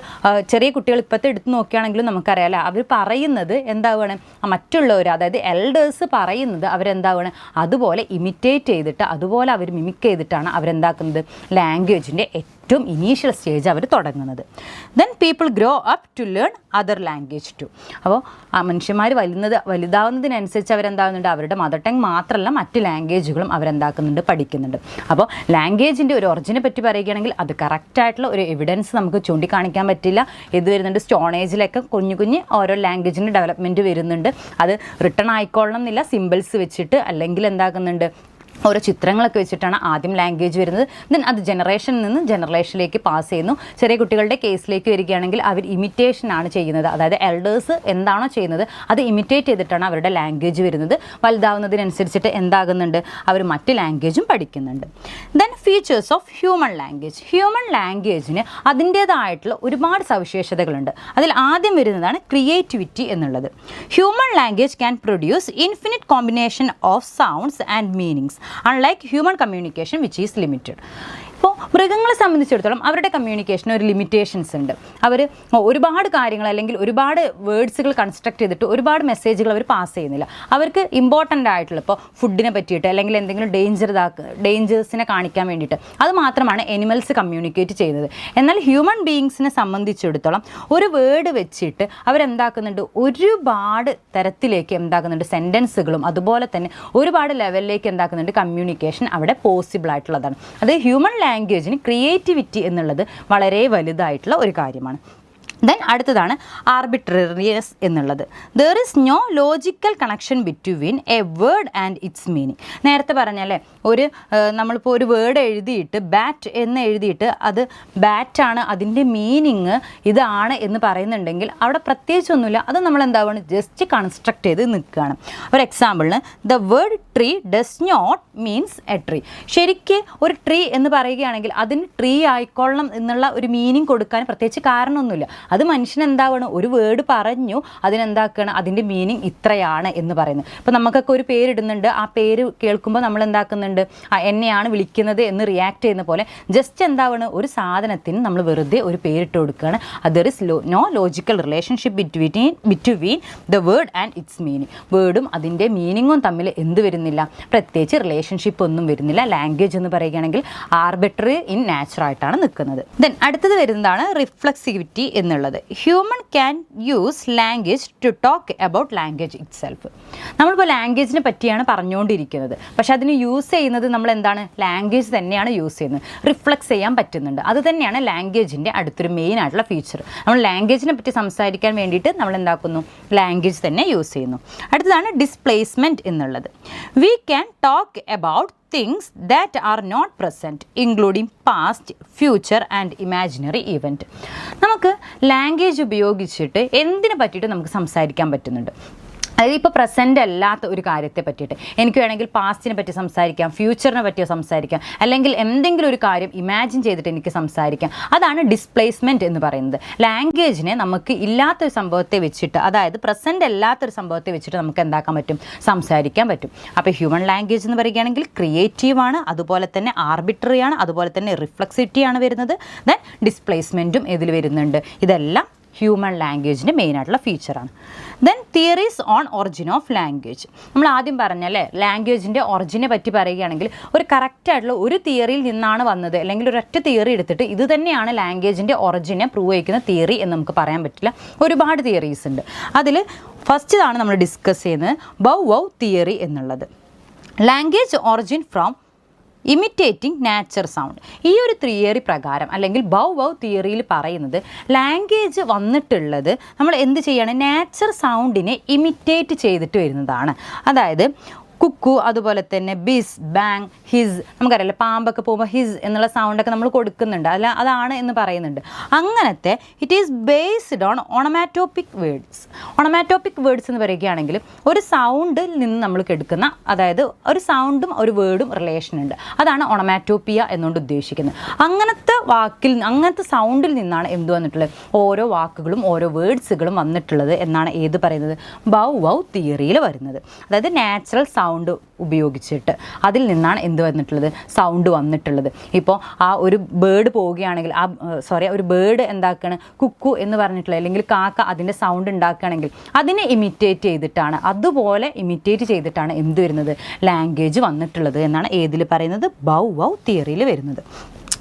ചെറിയ കുട്ടികൾ ഇപ്പോഴത്തെ എടുത്ത് നോക്കുകയാണെങ്കിലും നമുക്കറിയാമല്ലോ, അവർ പറയുന്നത് എന്താവുകയാണ്, മറ്റുള്ളവർ അതായത് എൽഡേഴ്സ് പറയുന്നത് അവരെന്താവുകയാണ് അതുപോലെ ഇമിറ്റേറ്റ് ചെയ്തിട്ട്, അതുപോലെ അവർ മിമിക് ചെയ്തിട്ടാണ് അവരെന്താക്കുന്നത്, ലാംഗ്വേജിൻ്റെ ഏറ്റവും ഇനീഷ്യൽ സ്റ്റേജ് അവർ തുടങ്ങുന്നത്. Then people grow up to learn other language too. അപ്പോൾ ആ മനുഷ്യന്മാർ വലുതാവുന്നതിനനുസരിച്ച് അവരെന്താകുന്നുണ്ട്, അവരുടെ മദർ ടങ് മാത്രമല്ല മറ്റ് ലാംഗ്വേജുകളും അവരെന്താക്കുന്നുണ്ട്, പഠിക്കുന്നുണ്ട്. അപ്പോൾ ലാംഗ്വേജിൻ്റെ ഒരു ഒറിജിനെ പറ്റി പറയുകയാണെങ്കിൽ അത് കറക്റ്റായിട്ടുള്ള ഒരു എവിഡൻസ് നമുക്ക് ചൂണ്ടിക്കാണിക്കാൻ പറ്റില്ല. ഇത് വരുന്നുണ്ട് സ്റ്റോൺ ഏജിലൊക്കെ കുഞ്ഞു കുഞ്ഞ് ഓരോ ലാംഗ്വേജിൻ്റെ ഡെവലപ്മെൻറ്റ് വരുന്നുണ്ട്. അത് റിട്ടൺ ആയിക്കൊള്ളണം എന്നില്ല, സിമ്പിൾസ് വെച്ചിട്ട് അല്ലെങ്കിൽ എന്താക്കുന്നുണ്ട്, ഓരോ ചിത്രങ്ങളൊക്കെ വെച്ചിട്ടാണ് ആദ്യം ലാംഗ്വേജ് വരുന്നത്. ദെൻ അത് ജനറേഷനിൽ നിന്ന് ജനറേഷനിലേക്ക് പാസ് ചെയ്യുന്നു. ചെറിയ കുട്ടികളുടെ കേസിലേക്ക് വരികയാണെങ്കിൽ അവർ ഇമിറ്റേഷനാണ് ചെയ്യുന്നത്. അതായത് എൽഡേഴ്സ് എന്താണോ ചെയ്യുന്നത് അത് ഇമിറ്റേറ്റ് ചെയ്തിട്ടാണ് അവരുടെ ലാംഗ്വേജ് വരുന്നത്. വലുതാവുന്നതിനനുസരിച്ചിട്ട് എന്താകുന്നുണ്ട്, അവർ മറ്റ് ലാംഗ്വേജും പഠിക്കുന്നുണ്ട്. Then features of human language. Human ലാംഗ്വേജിന് അതിൻ്റേതായിട്ടുള്ള ഒരുപാട് സവിശേഷതകളുണ്ട്. അതിൽ ആദ്യം വരുന്നതാണ് ക്രിയേറ്റിവിറ്റി എന്നുള്ളത്. Human language can produce infinite combination of sounds and meanings unlike human communication which is limited. ഇപ്പോൾ മൃഗങ്ങളെ സംബന്ധിച്ചിടത്തോളം അവരുടെ കമ്മ്യൂണിക്കേഷന് ഒരു ലിമിറ്റേഷൻസ് ഉണ്ട്. അവർ ഒരുപാട് കാര്യങ്ങൾ അല്ലെങ്കിൽ ഒരുപാട് വേർഡ്സുകൾ കൺസ്ട്രക്ട് ചെയ്തിട്ട് ഒരുപാട് മെസ്സേജുകൾ അവർ പാസ് ചെയ്യുന്നില്ല. അവർക്ക് ഇമ്പോർട്ടൻ്റ് ആയിട്ടുള്ള ഇപ്പോൾ ഫുഡിനെ പറ്റിയിട്ട് അല്ലെങ്കിൽ എന്തെങ്കിലും ഡേഞ്ചേഴ്സിനെ കാണിക്കാൻ വേണ്ടിയിട്ട് അത് മാത്രമാണ് എനിമൽസ് കമ്മ്യൂണിക്കേറ്റ് ചെയ്യുന്നത്. എന്നാൽ ഹ്യൂമൻ ബീയിങ്സിനെ സംബന്ധിച്ചിടത്തോളം ഒരു വേർഡ് വെച്ചിട്ട് അവരെന്താക്കുന്നുണ്ട്, ഒരുപാട് തരത്തിലേക്ക് എന്താക്കുന്നുണ്ട്, സെൻറ്റൻസുകളും അതുപോലെ തന്നെ ഒരുപാട് ലെവലിലേക്ക് എന്താക്കുന്നുണ്ട്, കമ്മ്യൂണിക്കേഷൻ അവിടെ പോസിബിൾ ആയിട്ടുള്ളതാണ്. അത് ഹ്യൂമൻ ലാംഗ്വേജിന് ക്രിയേറ്റിവിറ്റി എന്നുള്ളത് വളരെ വലുതായിട്ടുള്ള ഒരു കാര്യമാണ്. ദെൻ അടുത്തതാണ് ആർബിട്രറിയസ് എന്നുള്ളത്. There is no logical connection between a word and its meaning. നേരത്തെ പറഞ്ഞല്ലേ, നമ്മളിപ്പോൾ ഒരു വേർഡ് എഴുതിയിട്ട് ബാറ്റ് എന്ന് എഴുതിയിട്ട് അത് ബാറ്റാണ് അതിൻ്റെ മീനിങ് ഇതാണ് എന്ന് പറയുന്നുണ്ടെങ്കിൽ അവിടെ പ്രത്യേകിച്ചൊന്നുമില്ല. അത് നമ്മൾ എന്താണ് ജസ്റ്റ് കൺസ്ട്രക്ട് ചെയ്ത് നിൽക്കുകയാണ്. ഒരു എക്സാമ്പിളിന് the word tree does not means a tree. ശരിക്ക് ഒരു ട്രീ എന്ന് പറയുകയാണെങ്കിൽ അതിന് ട്രീ ആയിക്കൊള്ളണം എന്നുള്ള ഒരു മീനിങ് കൊടുക്കാൻ പ്രത്യേകിച്ച് കാരണമൊന്നുമില്ല. അത് മനുഷ്യൻ എന്താവണം, ഒരു വേർഡ് പറഞ്ഞു അതിനെന്താക്കണം, അതിൻ്റെ മീനിങ് ഇത്രയാണ് എന്ന് പറയുന്നത്. ഇപ്പോൾ നമുക്കൊക്കെ ഒരു പേരിടുന്നുണ്ട്, ആ പേര് കേൾക്കുമ്പോൾ നമ്മൾ എന്താക്കുന്നുണ്ട്, എന്നെയാണ് വിളിക്കുന്നത് എന്ന് റിയാക്ട് ചെയ്യുന്ന പോലെ ജസ്റ്റ് എന്താവണം, ഒരു സാധനത്തിന് നമ്മൾ വെറുതെ ഒരു പേരിട്ട് കൊടുക്കുകയാണ്. There is no logical relationship between the word and its meaning. വേർഡും അതിൻ്റെ മീനിങ്ങും തമ്മിൽ എന്ത് വരുന്നില്ല, പ്രത്യേകിച്ച് റിലേഷൻഷിപ്പ് ഒന്നും വരുന്നില്ല. ലാംഗ്വേജ് എന്ന് പറയുകയാണെങ്കിൽ ആർബിട്രറി ഇൻ നാച്ചറായിട്ടാണ് നിൽക്കുന്നത്. ദെൻ അടുത്തത് വരുന്നതാണ് റിഫ്ലെക്സിവിറ്റി എന്നുള്ളത്. Human can use language to talk about language itself. നമ്മളിപ്പോൾ ലാംഗ്വേജിനെ പറ്റിയാണ് പറഞ്ഞുകൊണ്ടിരിക്കുന്നത്, പക്ഷെ അതിന് യൂസ് ചെയ്യുന്നത് നമ്മൾ എന്താണ്, ലാംഗ്വേജ് തന്നെയാണ് യൂസ് ചെയ്യുന്നത്. റിഫ്ലക്സ് ചെയ്യാൻ പറ്റുന്നുണ്ട്. അത് തന്നെയാണ് ലാംഗ്വേജിൻ്റെ അടുത്തൊരു മെയിൻ ആയിട്ടുള്ള ഫീച്ചർ. നമ്മൾ ലാംഗ്വേജിനെ പറ്റി സംസാരിക്കാൻ വേണ്ടിയിട്ട് നമ്മൾ എന്താക്കുന്നു, ലാംഗ്വേജ് തന്നെ യൂസ് ചെയ്യുന്നു. അടുത്തതാണ് ഡിസ്പ്ലേസ്മെൻറ്റ് എന്നുള്ളത്. We can talk about things that are not present including past, future and imaginary event. നമുക്ക് ലാംഗ്വേജ് ഉപയോഗിച്ചിട്ട് എന്തിനെ പറ്റിയിട്ട് നമുക്ക് സംസാരിക്കാൻ പറ്റുന്നുണ്ട്. അതായത് ഇപ്പോൾ പ്രസൻ്റ് അല്ലാത്ത ഒരു കാര്യത്തെ പറ്റിയിട്ട് എനിക്ക് വേണമെങ്കിൽ പാസ്റ്റിനെ പറ്റി സംസാരിക്കാം, ഫ്യൂച്ചറിനെ പറ്റി സംസാരിക്കാം, അല്ലെങ്കിൽ എന്തെങ്കിലും ഒരു കാര്യം ഇമാജിൻ ചെയ്തിട്ട് എനിക്ക് സംസാരിക്കാം. അതാണ് ഡിസ്പ്ലേസ്മെൻറ്റ് എന്ന് പറയുന്നത്. ലാംഗ്വേജിനെ നമുക്ക് ഇല്ലാത്തൊരു സംഭവത്തെ വെച്ചിട്ട്, അതായത് പ്രസൻ്റ് അല്ലാത്തൊരു സംഭവത്തെ വെച്ചിട്ട് നമുക്ക് എന്താക്കാൻ പറ്റും, സംസാരിക്കാൻ പറ്റും. അപ്പോൾ ഹ്യൂമൻ ലാംഗ്വേജ് എന്ന് പറയുകയാണെങ്കിൽ ക്രിയേറ്റീവാണ്, അതുപോലെ തന്നെ ആർബിട്രറിയാണ്, അതുപോലെ തന്നെ റിഫ്ലെക്സിവിറ്റിയാണ് വരുന്നത്. ദെൻ ഡിസ്പ്ലേസ്മെൻറ്റും ഇതിൽ വരുന്നുണ്ട്. ഇതെല്ലാം ഹ്യൂമൻ ലാംഗ്വേജിൻ്റെ മെയിനായിട്ടുള്ള ഫീച്ചറാണ്. Then theories on origin of language. നമ്മൾ ആദ്യം പറഞ്ഞല്ലേ, ലാംഗ്വേജിൻ്റെ ഒറിജിനെ പറ്റി പറയുകയാണെങ്കിൽ ഒരു കറക്റ്റായിട്ടുള്ള ഒരു തിയറിയിൽ നിന്നാണ് വന്നത്, അല്ലെങ്കിൽ ഒരൊറ്റ തിയറി എടുത്തിട്ട് ഇത് തന്നെയാണ് ലാംഗ്വേജിൻ്റെ ഒറിജിനെ പ്രൂവ് ചെയ്യുന്ന തിയറി എന്ന് നമുക്ക് പറയാൻ പറ്റില്ല. ഒരുപാട് തിയറീസ് ഉണ്ട്. അതിൽ ഫസ്റ്റതാണ് നമ്മൾ ഡിസ്കസ് ചെയ്യുന്നത് ബൗ വൗ തിയറി എന്നുള്ളത്. Language origin from imitating nature sound. ഈ ഒരു തിയറി പ്രകാരം അല്ലെങ്കിൽ ബൗ വൗ തിയറിയിൽ പറയുന്നത് ലാംഗ്വേജ് വന്നിട്ടുള്ളത് നമ്മൾ എന്ത് ചെയ്യണം, നാച്ചർ സൗണ്ടിനെ ഇമിറ്റേറ്റ് ചെയ്തിട്ട് വരുന്നതാണ്. അതായത് കുക്കു, അതുപോലെ തന്നെ ബിസ്, ബാങ്, ഹിസ്. നമുക്കറിയാലോ പാമ്പൊക്കെ പോകുമ്പോൾ ഹിസ് എന്നുള്ള സൗണ്ടൊക്കെ നമ്മൾ കൊടുക്കുന്നുണ്ട്, അതാണ് എന്ന് പറയുന്നുണ്ട്. അങ്ങനത്തെ it is based on onomatopoeic words. Onomatopoeic words എന്ന് പറയുകയാണെങ്കിൽ ഒരു സൗണ്ടിൽ നിന്ന് നമ്മൾ എടുക്കുന്ന, അതായത് ഒരു സൗണ്ടും ഒരു വേർഡും റിലേഷൻ ഉണ്ട്. അതാണ് ഓണമാറ്റോപ്പിയ എന്നുകൊണ്ട് ഉദ്ദേശിക്കുന്നത്. അങ്ങനത്തെ സൗണ്ടിൽ നിന്നാണ് എന്ത് വന്നിട്ടുള്ളത്, ഓരോ വാക്കുകളും ഓരോ വേർഡ്സുകളും വന്നിട്ടുള്ളത് എന്നാണ് ഏത് പറയുന്നത്, ബൗ വൗ തിയറിയിൽ വരുന്നത്. അതായത് നാച്ചുറൽ സൗണ്ട് ഉപയോഗിച്ചിട്ട് അതിൽ നിന്നാണ് എന്ത് വന്നിട്ടുള്ളത്, സൗണ്ട് വന്നിട്ടുള്ളത്. ഇപ്പോൾ ആ ഒരു ബേർഡ് പോവുകയാണെങ്കിൽ ഒരു ബേർഡ് എന്താക്കുകയാണ്, കുക്കു എന്ന് പറഞ്ഞിട്ടുള്ളത്, അല്ലെങ്കിൽ കാക്ക അതിൻ്റെ സൗണ്ട് ഉണ്ടാക്കുകയാണെങ്കിൽ അതിനെ ഇമിറ്റേറ്റ് ചെയ്തിട്ടാണ്, അതുപോലെ ഇമിറ്റേറ്റ് ചെയ്തിട്ടാണ് എന്ത് വരുന്നത്, ലാംഗ്വേജ് വന്നിട്ടുള്ളത് എന്നാണ് ഏതിൽ പറയുന്നത്, ബൗ വൗ തിയറിയിൽ വരുന്നത്.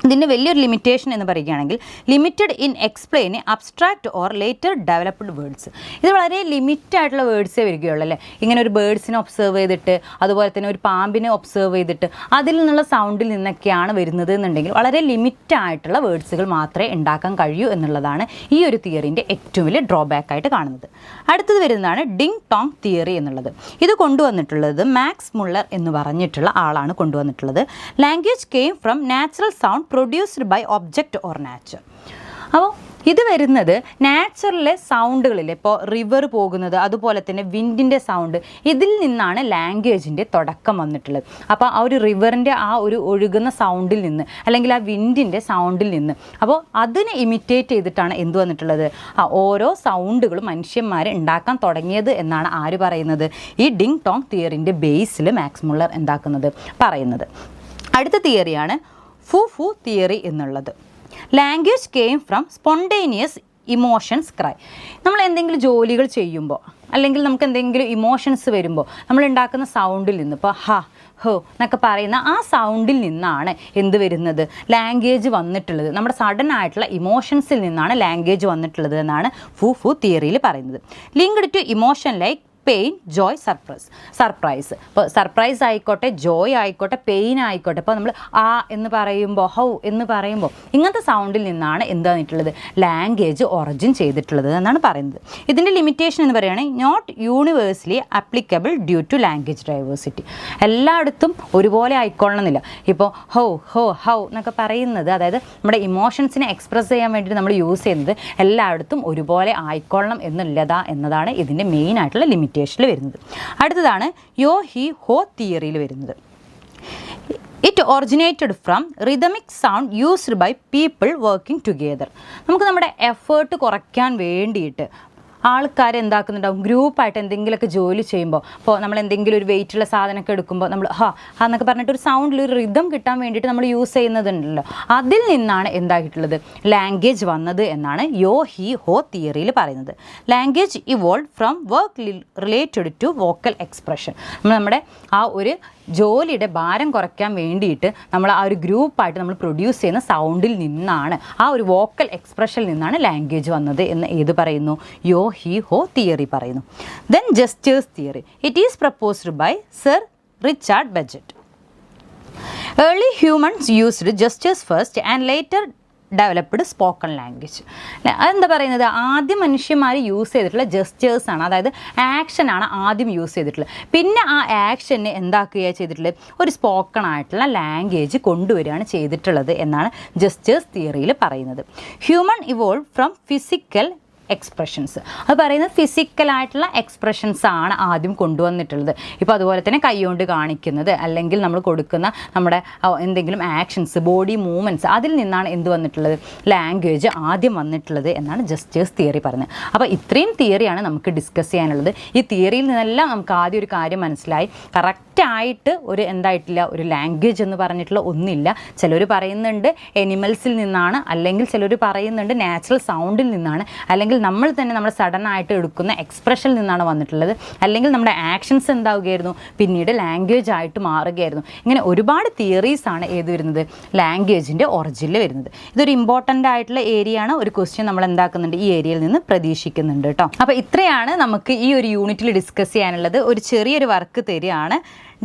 ഇതിൻ്റെ വലിയൊരു ലിമിറ്റേഷൻ എന്ന് പറയുകയാണെങ്കിൽ limited in explain abstract or later developed words. ഇത് വളരെ ലിമിറ്റ് ആയിട്ടുള്ള വേർഡ്സേ വരികയുള്ളൂ അല്ലേ. ഇങ്ങനെ ഒരു ബേർഡ്സിനെ ഒബ്സർവ് ചെയ്തിട്ട് അതുപോലെ തന്നെ ഒരു പാമ്പിനെ ഒബ്സർവ് ചെയ്തിട്ട് അതിൽ നിന്നുള്ള സൗണ്ടിൽ നിന്നൊക്കെയാണ് വരുന്നത് എന്നുണ്ടെങ്കിൽ വളരെ ലിമിറ്റ് ആയിട്ടുള്ള വേർഡ്സുകൾ മാത്രമേ ഉണ്ടാക്കാൻ കഴിയൂ എന്നുള്ളതാണ് ഈ ഒരു തിയറിൻ്റെ ഏറ്റവും വലിയ ഡ്രോബാക്ക് ആയിട്ട് കാണുന്നത്. അടുത്തത് വരുന്നതാണ് ഡിങ് ടോങ് തിയറി എന്നുള്ളത്. ഇത് കൊണ്ടുവന്നിട്ടുള്ളത് മാക്സ് മുള്ളർ എന്ന് പറഞ്ഞിട്ടുള്ള ആളാണ് കൊണ്ടുവന്നിട്ടുള്ളത്. Language came from natural sound produced by object or nature. അപ്പോൾ ഇത് വരുന്നത് നാച്ചുറലിലെ സൗണ്ടുകളിൽ, ഇപ്പോൾ റിവർ പോകുന്നത് അതുപോലെ തന്നെ വിൻഡിൻ്റെ സൗണ്ട്, ഇതിൽ നിന്നാണ് ലാംഗ്വേജിൻ്റെ തുടക്കം വന്നിട്ടുള്ളത്. അപ്പോൾ ആ ഒരു റിവറിൻ്റെ ആ ഒരു ഒഴുകുന്ന സൗണ്ടിൽ നിന്ന് അല്ലെങ്കിൽ ആ വിൻഡിൻ്റെ സൗണ്ടിൽ നിന്ന്, അപ്പോൾ അതിനെ ഇമിറ്റേറ്റ് ചെയ്തിട്ടാണ് എന്ത് വന്നിട്ടുള്ളത്, ഓരോ സൗണ്ടുകളും മനുഷ്യന്മാർ ഉണ്ടാക്കാൻ തുടങ്ങിയത് എന്നാണ് ആര് പറയുന്നത്, ഈ ഡിങ് ടോങ് തിയറിൻ്റെ ബേസിൽ മാക്സ് മുള്ളർ എന്താക്കുന്നത് പറയുന്നത്. അടുത്ത തിയറിയാണ് ഫു തിയറി എന്നുള്ളത്. Language came from spontaneous emotions cry. നമ്മൾ എന്തെങ്കിലും ജോലികൾ ചെയ്യുമ്പോൾ അല്ലെങ്കിൽ നമുക്ക് എന്തെങ്കിലും ഇമോഷൻസ് വരുമ്പോൾ നമ്മൾ ഉണ്ടാക്കുന്ന സൗണ്ടിൽ നിന്ന്, ഇപ്പോൾ ഹ ഹോ എന്നൊക്കെ പറയുന്ന ആ സൗണ്ടിൽ നിന്നാണ് എന്ത് വരുന്നത്, ലാംഗ്വേജ് വന്നിട്ടുള്ളത്. നമ്മുടെ സഡൻ ആയിട്ടുള്ള ഇമോഷൻസിൽ നിന്നാണ് ലാംഗ്വേജ് വന്നിട്ടുള്ളത് എന്നാണ് ഫു തിയറിയിൽ പറയുന്നത്. Linked to emotion like pain, joy, surprise. ഇപ്പോൾ സർപ്രൈസ് ആയിക്കോട്ടെ, ജോയ് ആയിക്കോട്ടെ, പെയിൻ ആയിക്കോട്ടെ, ഇപ്പോൾ നമ്മൾ ആ എന്ന് പറയുമ്പോൾ, ഹൗ എന്ന് പറയുമ്പോൾ ഇങ്ങനത്തെ സൗണ്ടിൽ നിന്നാണ് എന്ത് വന്നിട്ടുള്ളത്, ലാംഗ്വേജ് ഒറിജിൻ ചെയ്തിട്ടുള്ളത് എന്നാണ് പറയുന്നത്. ഇതിൻ്റെ ലിമിറ്റേഷൻ എന്ന് പറയുകയാണെങ്കിൽ not universally applicable due to language diversity. എല്ലായിടത്തും ഒരുപോലെ ആയിക്കൊള്ളണമെന്നില്ല. ഇപ്പോൾ ഹൗ എന്നൊക്കെ പറയുന്നത്, അതായത് നമ്മുടെ ഇമോഷൻസിനെ എക്സ്പ്രസ് ചെയ്യാൻ വേണ്ടിയിട്ട് നമ്മൾ യൂസ് ചെയ്യുന്നത് എല്ലായിടത്തും ഒരുപോലെ ആയിക്കൊള്ളണം എന്നുള്ളതാ എന്നതാണ് ഇതിൻ്റെ മെയിൻ ആയിട്ടുള്ള ലിമിറ്റേഷൻ വരുന്നത്. അടുത്തതാണ് യോ ഹി ഹോ തിയറിയിൽ വരുന്നത്. It originated from rhythmic sound used by people working together. നമുക്ക് നമ്മുടെ എഫേർട്ട് കുറയ്ക്കാൻ വേണ്ടിയിട്ട് ആൾക്കാർ എന്താക്കുന്നുണ്ടാവും, ഗ്രൂപ്പായിട്ട് എന്തെങ്കിലുമൊക്കെ ജോലി ചെയ്യുമ്പോൾ, ഇപ്പോൾ നമ്മൾ എന്തെങ്കിലും ഒരു വെയിറ്റുള്ള സാധനമൊക്കെ എടുക്കുമ്പോൾ നമ്മൾ എന്നൊക്കെ പറഞ്ഞിട്ട് ഒരു സൗണ്ടിൽ ഒരു റിതം കിട്ടാൻ വേണ്ടിയിട്ട് നമ്മൾ യൂസ് ചെയ്യുന്നതുണ്ടല്ലോ, അതിൽ നിന്നാണ് എന്തായിട്ടുള്ളത് ലാംഗ്വേജ് വന്നത് എന്നാണ് യോ ഹി ഹോ തിയറിയിൽ പറയുന്നത്. Language evolve from work related to vocal expression. നമ്മുടെ ആ ഒരു ജോലിയുടെ ഭാരം കുറയ്ക്കാൻ വേണ്ടിയിട്ട് നമ്മൾ ആ ഒരു ഗ്രൂപ്പായിട്ട് നമ്മൾ പ്രൊഡ്യൂസ് ചെയ്യുന്ന സൗണ്ടിൽ നിന്നാണ്, ആ ഒരു വോക്കൽ എക്സ്പ്രഷനിൽ നിന്നാണ് ലാംഗ്വേജ് വന്നത് എന്ന് ഏത് പറയുന്നു, യോ ഹി ഹോ തിയറി പറയുന്നു. Then gestures theory. It is proposed by sir Richard Paget. Early humans used gestures first and later developed spoken language. അതെന്താ പറയുന്നത്, ആദ്യം മനുഷ്യന്മാർ യൂസ് ചെയ്തിട്ടുള്ള ജസ്റ്റേഴ്സാണ്, അതായത് ആക്ഷനാണ് ആദ്യം യൂസ് ചെയ്തിട്ടുള്ളത്. പിന്നെ ആ ആക്ഷനെ എന്താക്കുകയാണ് ചെയ്തിട്ടുള്ളത്, ഒരു സ്പോക്കൺ ആയിട്ടുള്ള ലാംഗ്വേജ് കൊണ്ടുവരികയാണ് ചെയ്തിട്ടുള്ളത് എന്നാണ് ജസ്റ്റേഴ്സ് തിയറിയിൽ പറയുന്നത്. Human evolve from physical expressions. അത് പറയുന്നത് ഫിസിക്കലായിട്ടുള്ള എക്സ്പ്രഷൻസ് ആണ് ആദ്യം കൊണ്ടുവന്നിട്ടുള്ളത്. ഇപ്പോൾ അതുപോലെ തന്നെ കൈകൊണ്ട് കാണിക്കുന്നത് അല്ലെങ്കിൽ നമ്മൾ കൊടുക്കുന്ന നമ്മുടെ എന്തെങ്കിലും ആക്ഷൻസ്, ബോഡി മൂവ്മെൻറ്റ്സ്, അതിൽ നിന്നാണ് എന്ത് വന്നിട്ടുള്ളത്, ലാംഗ്വേജ് ആദ്യം വന്നിട്ടുള്ളത് എന്നാണ് ജസ്റ്റേഴ്സ് തിയറി പറയുന്നത്. അപ്പോൾ ഇത്രയും തിയറിയാണ് നമുക്ക് ഡിസ്കസ് ചെയ്യാനുള്ളത്. ഈ തിയറിയിൽ നിന്നെല്ലാം നമുക്ക് ആദ്യം ഒരു കാര്യം മനസ്സിലായി, കറക്റ്റായിട്ട് ഒരു എന്തായിട്ടില്ല, ഒരു ലാംഗ്വേജ് എന്ന് പറഞ്ഞിട്ടുള്ള ഒന്നില്ല. ചിലർ പറയുന്നുണ്ട് എനിമൽസിൽ നിന്നാണ്, അല്ലെങ്കിൽ ചിലർ പറയുന്നുണ്ട് നാച്ചുറൽ സൗണ്ടിൽ നിന്നാണ്, അല്ലെങ്കിൽ നമ്മൾ തന്നെ നമ്മൾ സഡൻ ആയിട്ട് എടുക്കുന്ന എക്സ്പ്രഷനിൽ നിന്നാണ് വന്നിട്ടുള്ളത്, അല്ലെങ്കിൽ നമ്മുടെ ആക്ഷൻസ് എന്താവുകയായിരുന്നു പിന്നീട് ലാംഗ്വേജ് ആയിട്ട് മാറുകയായിരുന്നു. ഇങ്ങനെ ഒരുപാട് തിയറീസ് ആണ് ഏത് വരുന്നത്, ലാംഗ്വേജിൻ്റെ ഒറിജിനിൽ വരുന്നത്. ഇതൊരു ഇമ്പോർട്ടൻ്റ് ആയിട്ടുള്ള ഏരിയ ആണ്. ഒരു ക്വസ്റ്റ്യൻ നമ്മൾ എന്താക്കുന്നുണ്ട് ഈ ഏരിയയിൽ നിന്ന് പ്രതീക്ഷിക്കുന്നുണ്ട് കേട്ടോ. അപ്പോൾ ഇത്രയാണ് നമുക്ക് ഈ ഒരു യൂണിറ്റിൽ ഡിസ്കസ് ചെയ്യാനുള്ളത്. ഒരു ചെറിയൊരു വർക്ക് തരികയാണ്,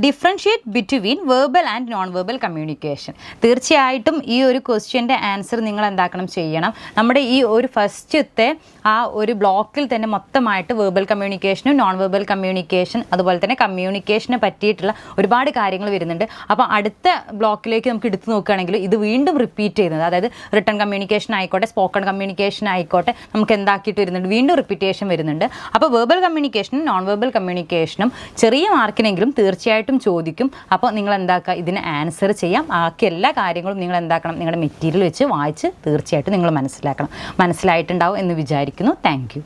differentiate between verbal and non verbal communication. തീർച്ചയായിട്ടും ഈ ഒരു ക്വസ്റ്റ്യൻ്റെ ആൻസർ നിങ്ങൾ എന്താക്കണം ചെയ്യണം. നമ്മുടെ ഈ ഒരു ഫസ്റ്റത്തെ ആ ഒരു ബ്ലോക്കിൽ തന്നെ മൊത്തമായിട്ട് വേർബൽ കമ്മ്യൂണിക്കേഷനും നോൺ വേർബൽ കമ്മ്യൂണിക്കേഷൻ അതുപോലെ തന്നെ കമ്മ്യൂണിക്കേഷനെ പറ്റിയിട്ടുള്ള ഒരുപാട് കാര്യങ്ങൾ വരുന്നുണ്ട്. അപ്പോൾ അടുത്ത ബ്ലോക്കിലേക്ക് നമുക്ക് എടുത്തു നോക്കുകയാണെങ്കിൽ ഇത് വീണ്ടും റിപ്പീറ്റ് ചെയ്യുന്നത്, അതായത് റിട്ടൺ കമ്മ്യൂണിക്കേഷൻ ആയിക്കോട്ടെ, സ്പോക്കൺ കമ്മ്യൂണിക്കേഷൻ ആയിക്കോട്ടെ, നമുക്ക് എന്താക്കിയിട്ട് വരുന്നുണ്ട്, വീണ്ടും റിപ്പീറ്റേഷൻ വരുന്നുണ്ട്. അപ്പോൾ വേർബൽ കമ്മ്യൂണിക്കേഷനും നോൺ വേർബൽ കമ്മ്യൂണിക്കേഷനും ചെറിയ മാർക്കിനെങ്കിലും തീർച്ചയായിട്ടും ചോദിക്കും. അപ്പോൾ നിങ്ങൾ എന്താക്കുക, ഇതിന് ആൻസർ ചെയ്യാം. ബാക്കി എല്ലാ കാര്യങ്ങളും നിങ്ങൾ എന്താക്കണം, നിങ്ങളുടെ മെറ്റീരിയൽ വെച്ച് വായിച്ച് തീർച്ചയായിട്ടും നിങ്ങൾ മനസ്സിലാക്കണം. മനസ്സിലായിട്ടുണ്ടാവും എന്ന് വിചാരിക്കുന്നു. Thank you.